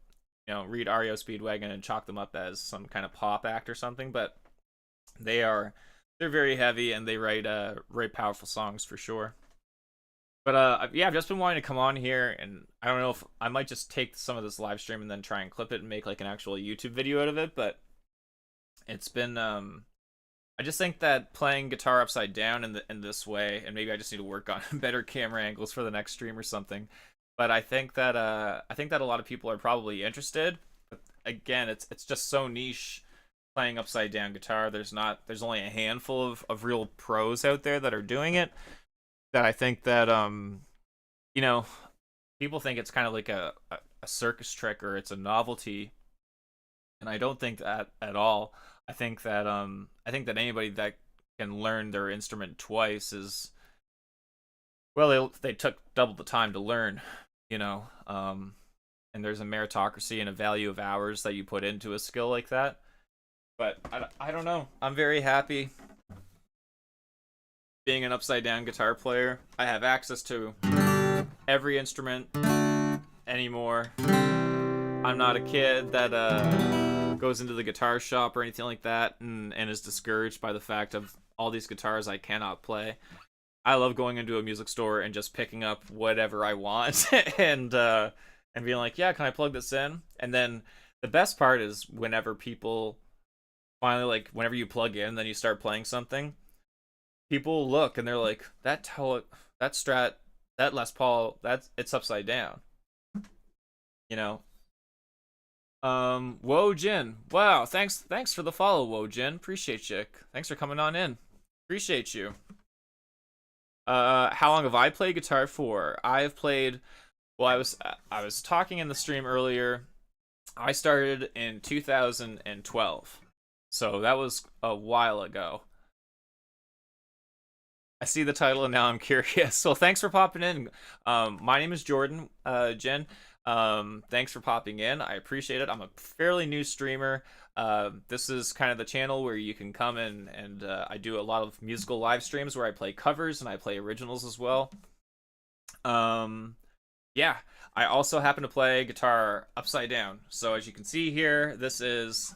read REO Speedwagon and chalk them up as some kind of pop act or something. But they are they're very heavy, and they write powerful songs for sure. But yeah, I've just been wanting to come on here, and I don't know if I might just take some of this live stream and then try and clip it and make like an actual YouTube video out of it. But it's been I just think that playing guitar upside down in this way, and maybe I just need to work on better camera angles for the next stream or something. But I think that a lot of people are probably interested. But again, it's just so niche playing upside down guitar. There's only a handful of real pros out there that are doing it. That I think that you know, people think it's kind of like a circus trick, or it's a novelty, and I don't think that at all. I think that anybody that can learn their instrument twice well, they took double the time to learn, you know. And there's a meritocracy and a value of hours that you put into a skill like that. But I don't know. I'm very happy being an upside down guitar player. I have access to every instrument anymore. I'm not a kid that goes into the guitar shop or anything like that and is discouraged by the fact of all these guitars I cannot play. I love going into a music store and just picking up whatever I want and being like, yeah, can I plug this in? And then the best part is whenever people finally, like, whenever you plug in, then you start playing something, people look and they're like, that Strat, that Les Paul, it's upside down, you know. Whoa Jin, wow, thanks for the follow, Whoa Jin, appreciate you. Thanks for coming on in, appreciate you. How long have I played guitar for? I've played, well, I was talking in the stream earlier. I started in 2012, so that was a while ago. I see the title and now I'm curious. Well, thanks for popping in. My name is Jordan, Jen. Thanks for popping in. I appreciate it. I'm a fairly new streamer. This is kind of the channel where you can come in and I do a lot of musical live streams where I play covers and I play originals as well. Yeah, I also happen to play guitar upside down. So as you can see here, this is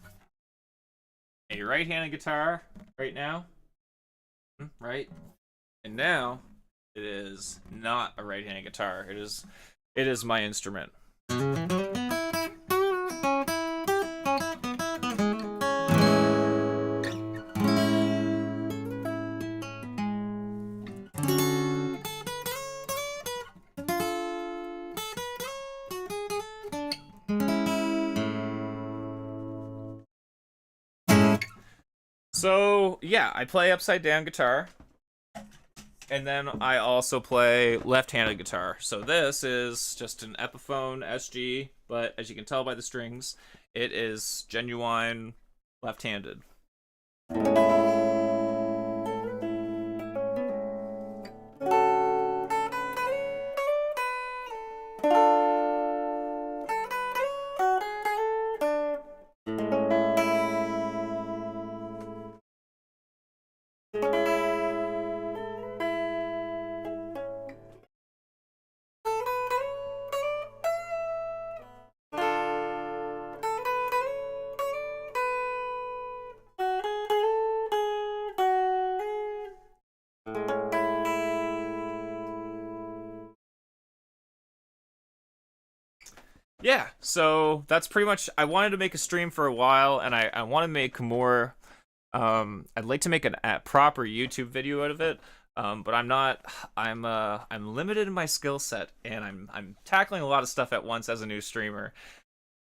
a right-handed guitar right now, right? And now it is not a right-handed guitar. It is my instrument. So yeah, I play upside down guitar. And then I also play left-handed guitar. So this is just an Epiphone SG, but as you can tell by the strings, it is genuine left-handed. Yeah, so that's pretty much. I wanted to make a stream for a while, and I want to make more. I'd like to make a proper YouTube video out of it, but I'm not. I'm limited in my skill set, and I'm tackling a lot of stuff at once as a new streamer.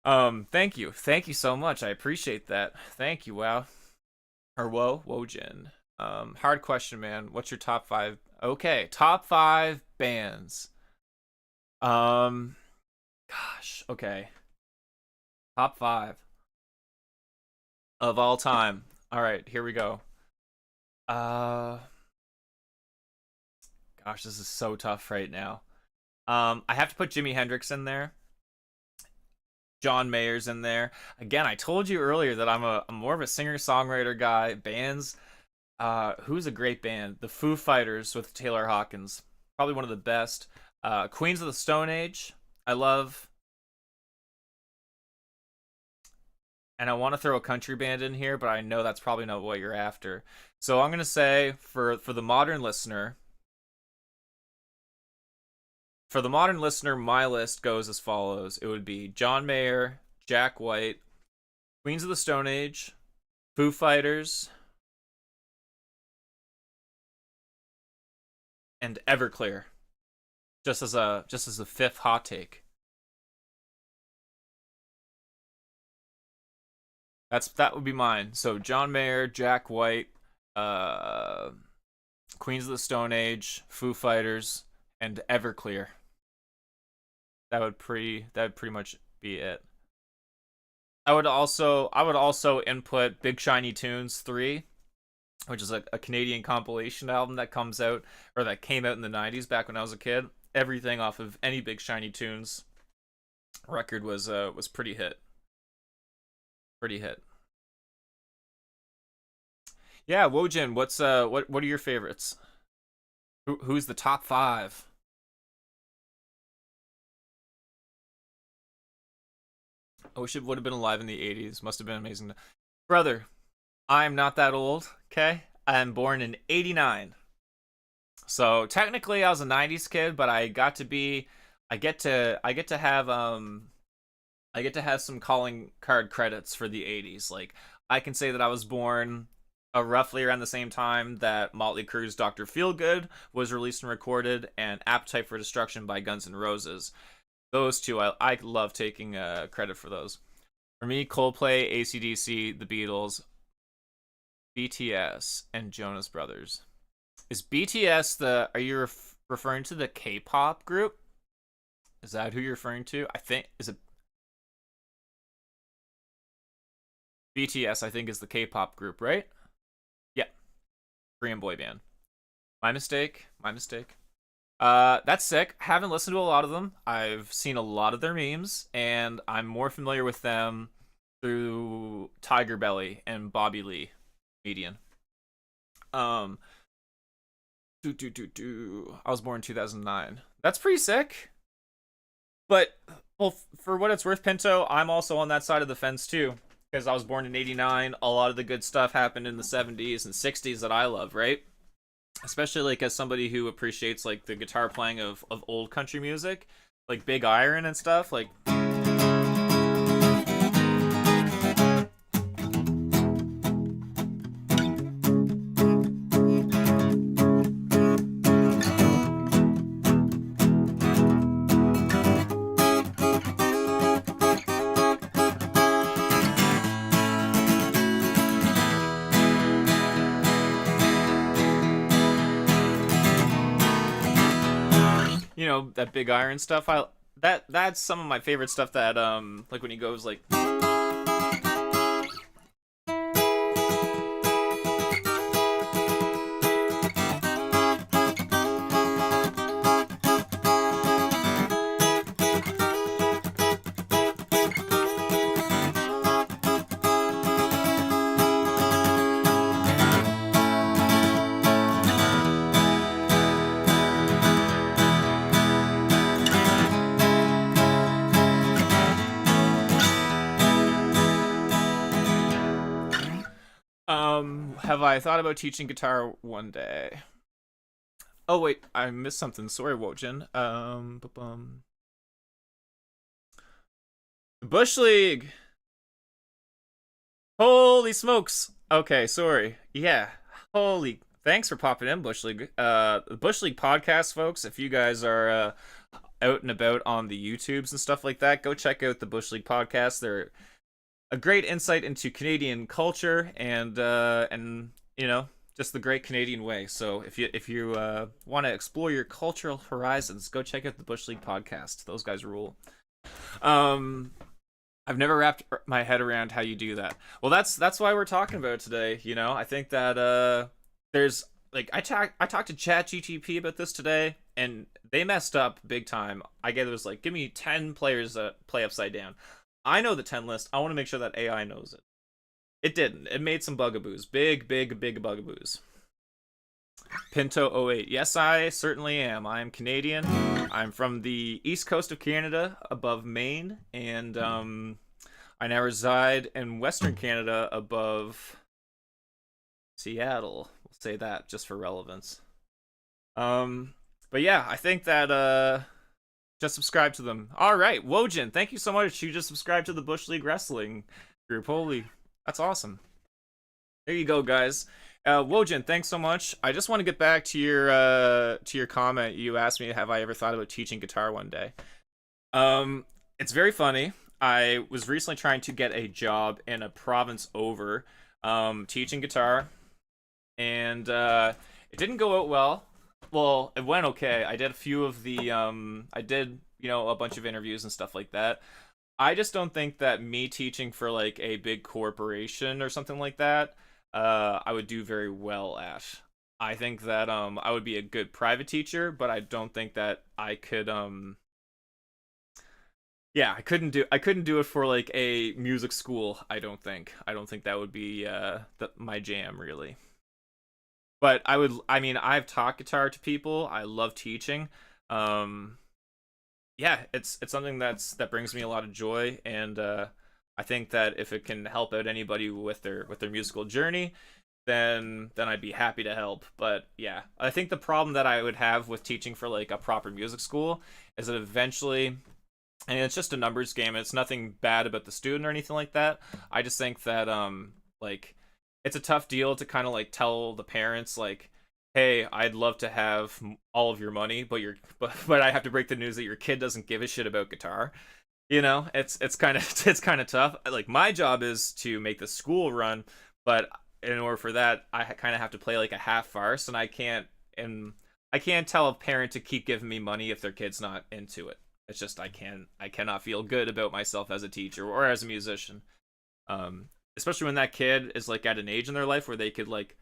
Thank you so much. I appreciate that. Thank you. Wow, or Wojin. Hard question, man. What's your top 5? Okay, top 5 bands. Gosh, okay. Top 5 of all time. All right, here we go. Gosh, this is so tough right now. I have to put Jimi Hendrix in there. John Mayer's in there. Again, I told you earlier that I'm more of a singer-songwriter guy. Bands. Who's a great band? The Foo Fighters with Taylor Hawkins. Probably one of the best. Queens of the Stone Age. I love. And I want to throw a country band in here, but I know that's probably not what you're after. So I'm going to say for the modern listener, my list goes as follows. It would be John Mayer, Jack White, Queens of the Stone Age, Foo Fighters, and Everclear. Just as a 5th hot take. That would be mine. So John Mayer, Jack White, Queens of the Stone Age, Foo Fighters, and Everclear. That would pretty much be it. I would also input Big Shiny Tunes 3 which is a Canadian compilation album that comes out, or that came out in the 90s back when I was a kid. Everything off of Any Big Shiny Tunes record was pretty hit. Pretty hit. Yeah, Wojin, what are your favorites? Who's the top 5? Ocean would have been alive in the 80s. Must have been amazing. Brother, I'm not that old, okay? I'm born in 89. So technically I was a 90s kid, but I got to be I get to have some calling card credits for the 80s. Like, I can say that I was born roughly around the same time that Motley Crue's Dr. Feelgood was released and recorded, and Appetite for Destruction by Guns N' Roses. Those two, I love taking credit for those. For me, Coldplay, AC/DC, The Beatles, BTS, and Jonas Brothers. Is BTS are you referring to the K-pop group? Is that who you're referring to? I think, is it BTS, I think, is the K-pop group, right? Yeah, Korean boy band. My mistake. That's sick. Haven't listened to a lot of them. I've seen a lot of their memes, and I'm more familiar with them through Tiger Belly and Bobby Lee Median. I was born in 2009. That's pretty sick. But, well, for what it's worth, Pinto, I'm also on that side of the fence too, because I was born in 89. A lot of the good stuff happened in the 70s and 60s that I love, right? Especially, like, as somebody who appreciates, like, the guitar playing of old country music, like Big Iron and stuff, like... You know, that Big Iron stuff. That's some of my favorite stuff. That like when he goes like. Have I thought about teaching guitar one day? Oh wait, I missed something. Sorry, Wojin. Bush League. Holy smokes. Okay, sorry. Yeah. Holy. Thanks for popping in, Bush League. The Bush League podcast, folks. If you guys are out and about on the YouTubes and stuff like that, go check out the Bush League podcast. They're a great insight into Canadian culture and you know, just the great Canadian way. So if you want to explore your cultural horizons, go check out the Bush League podcast. Those guys rule. I've never wrapped my head around how you do that. Well, that's why we're talking about it today. You know, I think that there's like I talked to ChatGTP about this today, and they messed up big time. I get it was like, give me 10 players that play upside down. I know the 10 list. I want to make sure that AI knows it. It didn't. It made some bugaboos. Big bugaboos. Pinto 08. Yes, I certainly am. I am Canadian. I'm from the east coast of Canada, above Maine, and I now reside in Western Canada, above Seattle. We'll say that just for relevance. But yeah, I think that just subscribe to them. All right, Wojin, thank you so much. You just subscribed to the Bush League Wrestling group. Holy, that's awesome. There you go, guys. Wojin, thanks so much. I just want to get back to your comment. You asked me, have I ever thought about teaching guitar one day? It's very funny. I was recently trying to get a job in a province over, teaching guitar, and it didn't go out well. Well, it went okay. I did a few of the I did, you know, a bunch of interviews and stuff like that. I just don't think that me teaching for like a big corporation or something like that I would do very well at. I think that I would be a good private teacher, but I don't think that I could yeah, I couldn't do it for like a music school, I don't think that would be my jam really. But I mean, I've taught guitar to people. I love teaching. Um yeah, it's something that brings me a lot of joy, and I think that if it can help out anybody with their musical journey, then I'd be happy to help. But yeah, I think the problem that I would have with teaching for like a proper music school is that eventually, and it's just a numbers game. It's nothing bad about the student or anything like that. I just think that like it's a tough deal to kind of like tell the parents like, hey, I'd love to have all of your money, but but I have to break the news that your kid doesn't give a shit about guitar. You know, it's kind of it's kind of tough. Like my job is to make the school run, but in order for that, I kind of have to play like a half farce, and I can't tell a parent to keep giving me money if their kid's not into it. It's just I cannot feel good about myself as a teacher or as a musician. Especially when that kid is like at an age in their life where they could like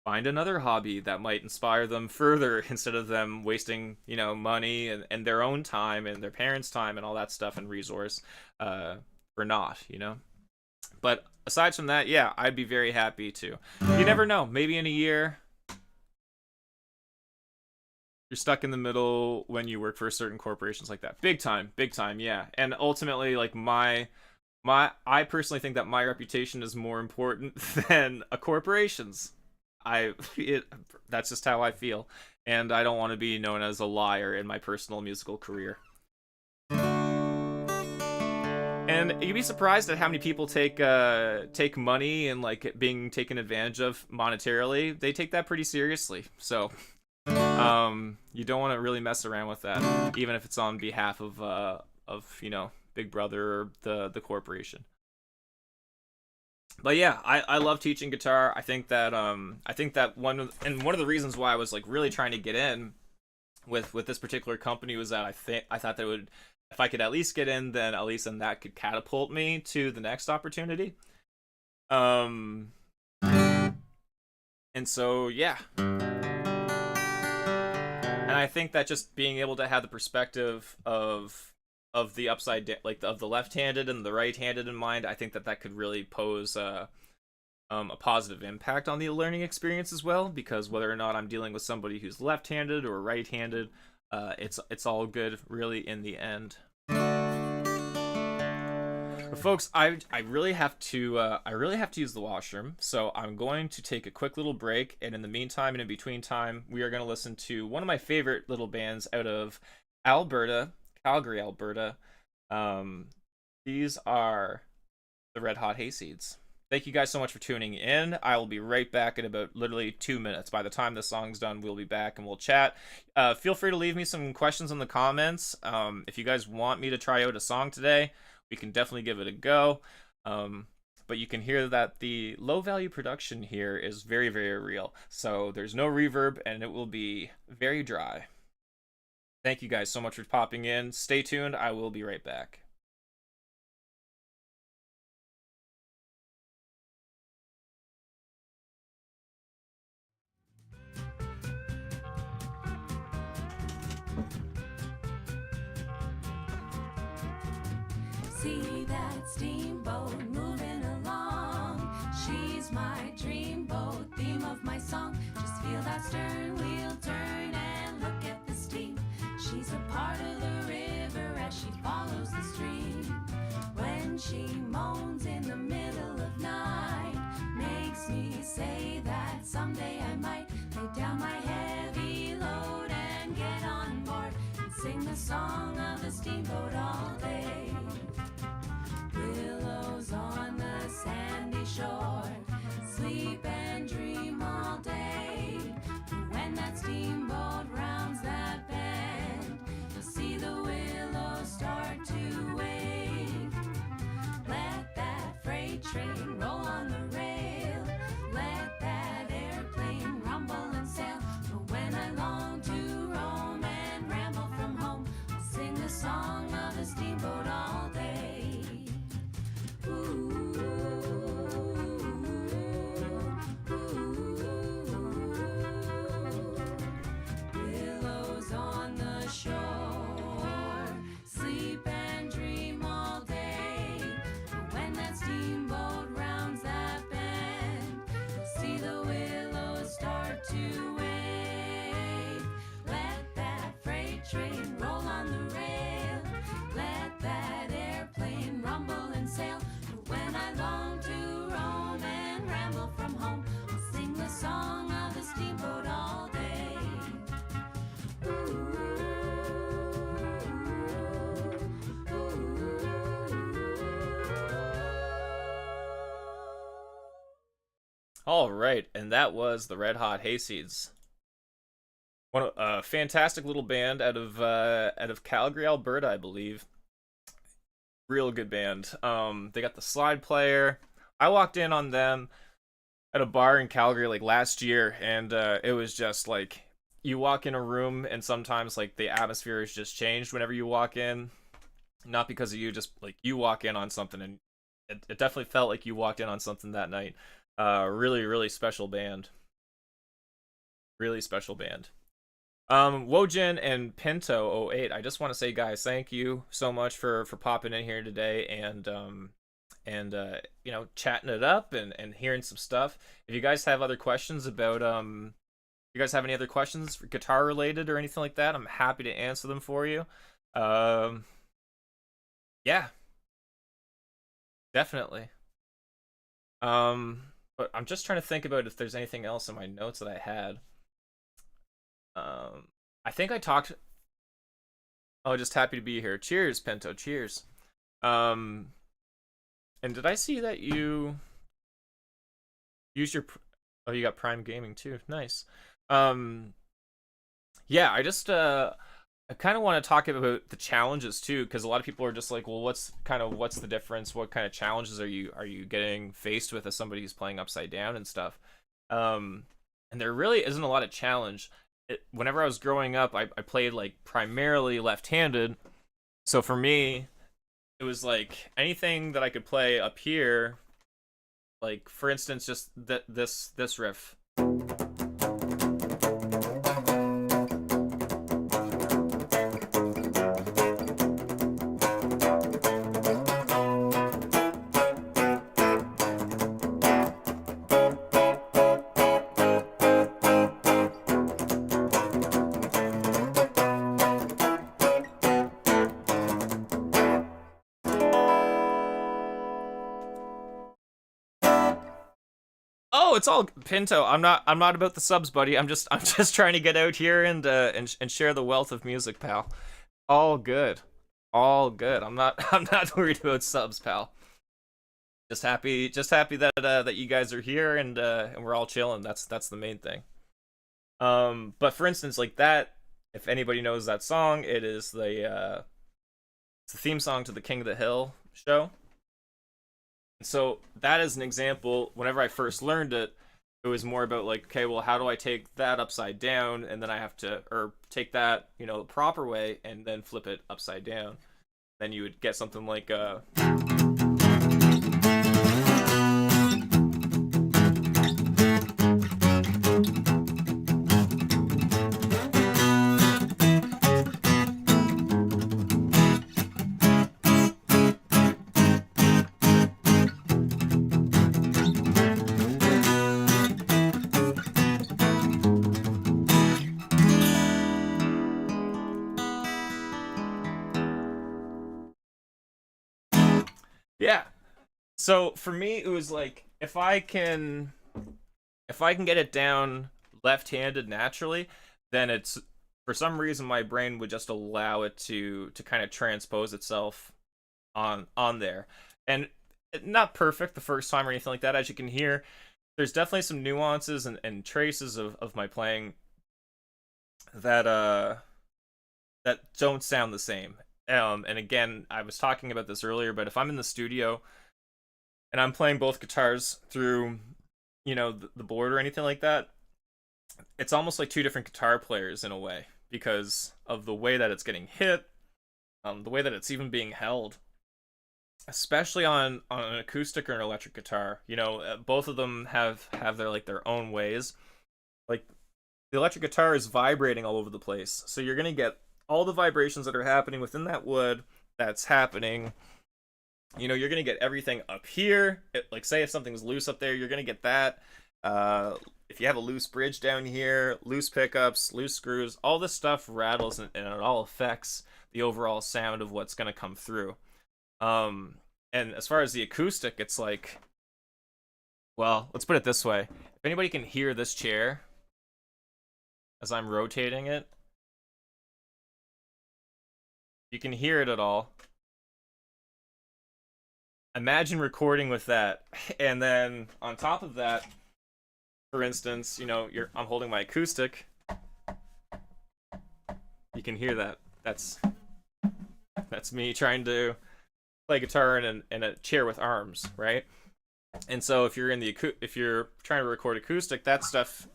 find another hobby that might inspire them further instead of them wasting, you know, money and their own time and their parents' time and all that stuff and resource for not, you know. But aside from that, yeah, I'd be very happy to. You never know, maybe in a year you're stuck in the middle when you work for certain corporations like that. Big time, yeah. And ultimately, like I personally think that my reputation is more important than a corporation's. That's just how I feel, and I don't want to be known as a liar in my personal musical career. And you'd be surprised at how many people take money and like being taken advantage of monetarily. They take that pretty seriously. So you don't want to really mess around with that, even if it's on behalf of you know, Big Brother or the corporation. But yeah, I love teaching guitar. I think that one of the reasons why I was like really trying to get in with this particular company was that I thought that would, if I could at least get in, then at least then that could catapult me to the next opportunity. Um and so yeah. And I think that just being able to have the perspective of the like of the left-handed and the right-handed in mind, I think that that could really pose a positive impact on the learning experience as well, because whether or not I'm dealing with somebody who's left-handed or right-handed, it's all good really in the end. But folks, I really have to use the washroom, so I'm going to take a quick little break, and in the meantime and in between time, we are going to listen to one of my favorite little bands out of Alberta, Calgary, Alberta. These are the Red Hot Hayseeds. Thank you guys so much for tuning in. I will be right back in about literally 2 minutes. By the time this song's done, we'll be back and we'll chat. Feel free to leave me some questions in the comments. If you guys want me to try out a song today, we can definitely give it a go. But you can hear that the low value production here is very, very real. So there's no reverb and it will be very dry. Thank you guys so much for popping in. Stay tuned. I will be right back. See that steamboat moving along. She's my dreamboat, theme of my song. Just feel that stern wheel turn and look at the steam. She's a part of the river as she follows the stream. When she moans in the middle of night, makes me say that someday I might lay down my heavy load and get on board and sing the song of the steamboat all day. Willows on the sandy shore, sleep and dream all day. And when that steamboat rounds that bend, you'll see the willows start to wave. Let that freight train roll on the rail, let that airplane rumble and sail. But when I long to roam and ramble from home, I'll sing the song of the steamboat all day. Ooh, ooh, ooh, All right, and that was the Red Hot Hayseeds. A fantastic little band out of Calgary, Alberta, I believe. Real good band. They got the slide player. I walked in on them at a bar in Calgary like last year, and it was just like you walk in a room, and sometimes like the atmosphere is just changed whenever you walk in. Not because of you, just like you walk in on something, and it definitely felt like you walked in on something that night. Really, really special band. Really special band. Wojin and Pinto08, I just want to say, guys, thank you so much for popping in here today and you know, chatting it up and hearing some stuff. If you guys have other questions about you guys have any other questions for guitar related or anything like that, I'm happy to answer them for you. Yeah, definitely. But I'm just trying to think about if there's anything else in my notes that I had. I think I talked. Oh, just happy to be here. Cheers, Pinto. Cheers. And did I see that you use your? Oh, you got Prime Gaming too. Nice. Yeah, I just I kind of want to talk about the challenges too, because a lot of people are just like, well, what's the difference? What kind of challenges are you getting faced with as somebody who's playing upside down and stuff? And there really isn't a lot of challenge. Whenever I was growing up, I played like primarily left-handed, so for me, it was like anything that I could play up here, like for instance, just this riff. Oh, it's all Pinto. I'm not about the subs, buddy. I'm just trying to get out here and share the wealth of music, pal. All good. All good. I'm not worried about subs, pal. Just happy that that you guys are here and we're all chilling. That's the main thing. But for instance, like that, if anybody knows that song, it is it's the theme song to the King of the Hill show. So that is an example. Whenever I first learned it, it was more about like, okay, well, how do I take that upside down, and then I have to, or take that, you know, the proper way, and then flip it upside down. Then you would get something like yeah. So for me, it was like if I can get it down left-handed naturally, then it's for some reason my brain would just allow it to kind of transpose itself on there. And not perfect the first time or anything like that. As you can hear, there's definitely some nuances and traces of my playing that that don't sound the same. And again, I was talking about this earlier, but if I'm in the studio and I'm playing both guitars through, you know, the board or anything like that, it's almost like two different guitar players in a way because of the way that it's getting hit, the way that it's even being held, especially on an acoustic or an electric guitar. You know, both of them have their own ways. Like the electric guitar is vibrating all over the place, so you're gonna get all the vibrations that are happening within that wood that's happening. You know, you're gonna get everything up here. Like say if something's loose up there, you're gonna get that. If you have a loose bridge down here, loose pickups, loose screws, all this stuff rattles and it all affects the overall sound of what's gonna come through. And as far as the acoustic, it's like, well, let's put it this way. If anybody can hear this chair as I'm rotating it, you can hear it at all. Imagine recording with that, and then on top of that, for instance, you know, I'm holding my acoustic. You can hear that. That's me trying to play guitar in a chair with arms, right? And so if you're trying to record acoustic, that stuff,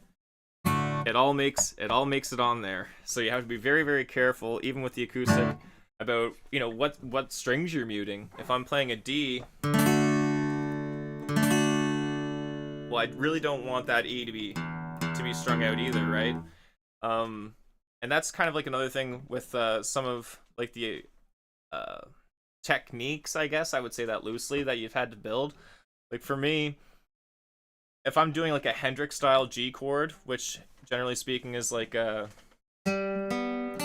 it all makes it on there. So you have to be very, very careful, even with the acoustic, about, you know, what strings you're muting. If I'm playing a D, well, I really don't want that E to be strung out either, right? And that's kind of like another thing with some of like the techniques, I guess I would say that loosely, that you've had to build. Like for me, if I'm doing like a Hendrix style G chord, which generally speaking is like a, and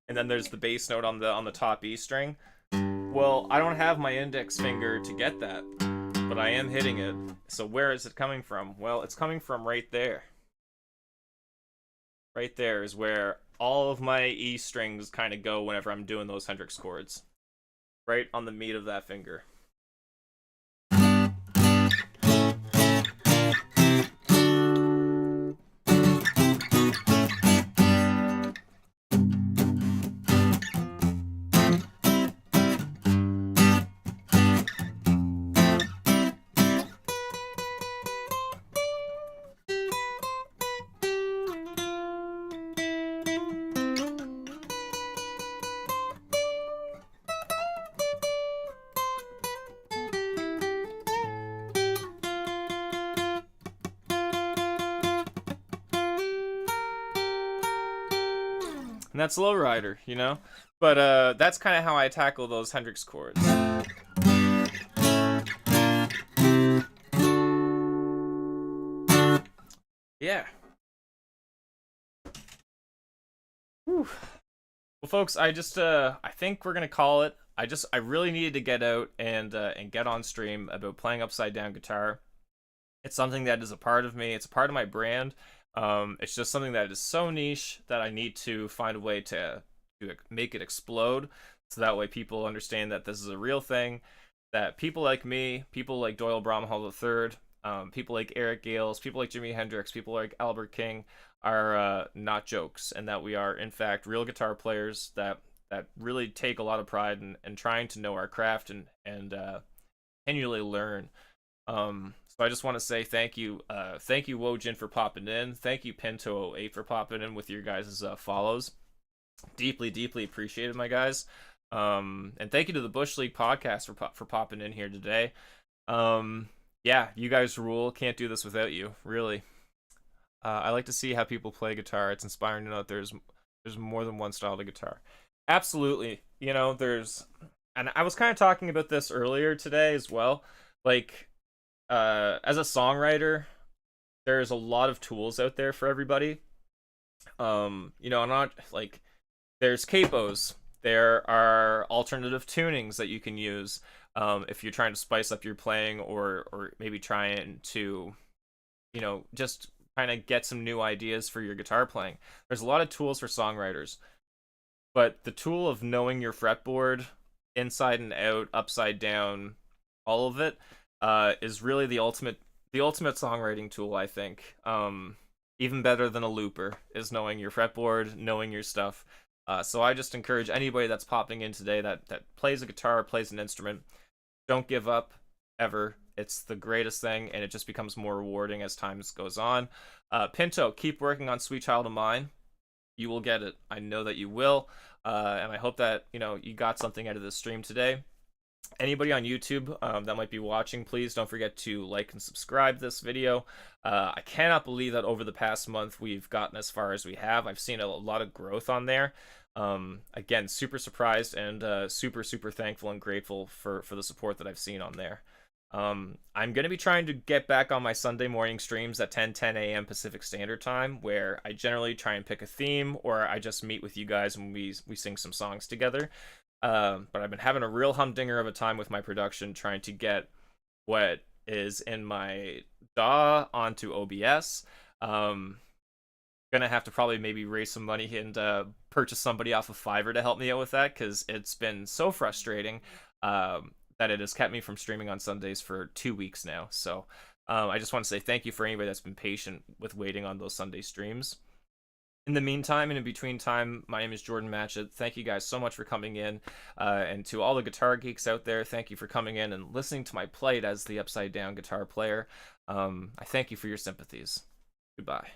then there's the bass note on the top E string. Well, I don't have my index finger to get that, but I am hitting it. So where is it coming from? Well, it's coming from right there. Right there is where all of my E strings kind of go whenever I'm doing those Hendrix chords. Right on the meat of that finger. And that's Lowrider, you know? But that's kind of how I tackle those Hendrix chords. Yeah. Whew. Well, folks, I think we're gonna call it. I really needed to get out and get on stream about playing upside down guitar. It's something that is a part of me. It's a part of my brand. It's just something that is so niche that I need to find a way to make it explode, so that way people understand that this is a real thing, that people like me, people like Doyle Bromhall III, people like Eric Gales, people like Jimi Hendrix, people like Albert King are not jokes, and that we are in fact real guitar players that really take a lot of pride in trying to know our craft and continually learn. So I just want to say thank you Wojin for popping in. Thank you Pinto08 for popping in with your guys' follows. Deeply, deeply appreciated, my guys. And thank you to the Bush League podcast for popping in here today. Yeah, you guys rule. Can't do this without you, really. I like to see how people play guitar. It's inspiring to know that there's more than one style to guitar. Absolutely. You know, and I was kind of talking about this earlier today as well. Like, as a songwriter, there's a lot of tools out there for everybody. You know, I'm not like, there's capos, there are alternative tunings that you can use if you're trying to spice up your playing, or maybe trying to, you know, just kind of get some new ideas for your guitar playing. There's a lot of tools for songwriters, but the tool of knowing your fretboard inside and out, upside down, all of it, is really the ultimate songwriting tool, I think. Even better than a looper is knowing your fretboard, knowing your stuff. So I just encourage anybody that's popping in today that plays a guitar, plays an instrument, don't give up ever. It's the greatest thing, and it just becomes more rewarding as time goes on. Pinto, keep working on Sweet Child of Mine. You will get it. I know that you will. And I hope that, you know, you got something out of this stream today. Anybody on YouTube that might be watching, please don't forget to like and subscribe this video. I cannot believe that over the past month we've gotten as far as we have. I've seen a lot of growth on there. Again, super surprised and super thankful and grateful for the support that I've seen on there. I'm going to be trying to get back on my Sunday morning streams at 10 a.m. Pacific Standard Time, where I generally try and pick a theme, or I just meet with you guys and we sing some songs together. But I've been having a real humdinger of a time with my production, trying to get what is in my DAW onto OBS. Gonna have to probably maybe raise some money and purchase somebody off of Fiverr to help me out with that, because it's been so frustrating that it has kept me from streaming on Sundays for 2 weeks now. So I just want to say thank you for anybody that's been patient with waiting on those Sunday streams. In the meantime and in between time, my name is Jordan Matchett. Thank you guys so much for coming in. And to all the guitar geeks out there, thank you for coming in and listening to my plight as the upside down guitar player. I thank you for your sympathies. Goodbye.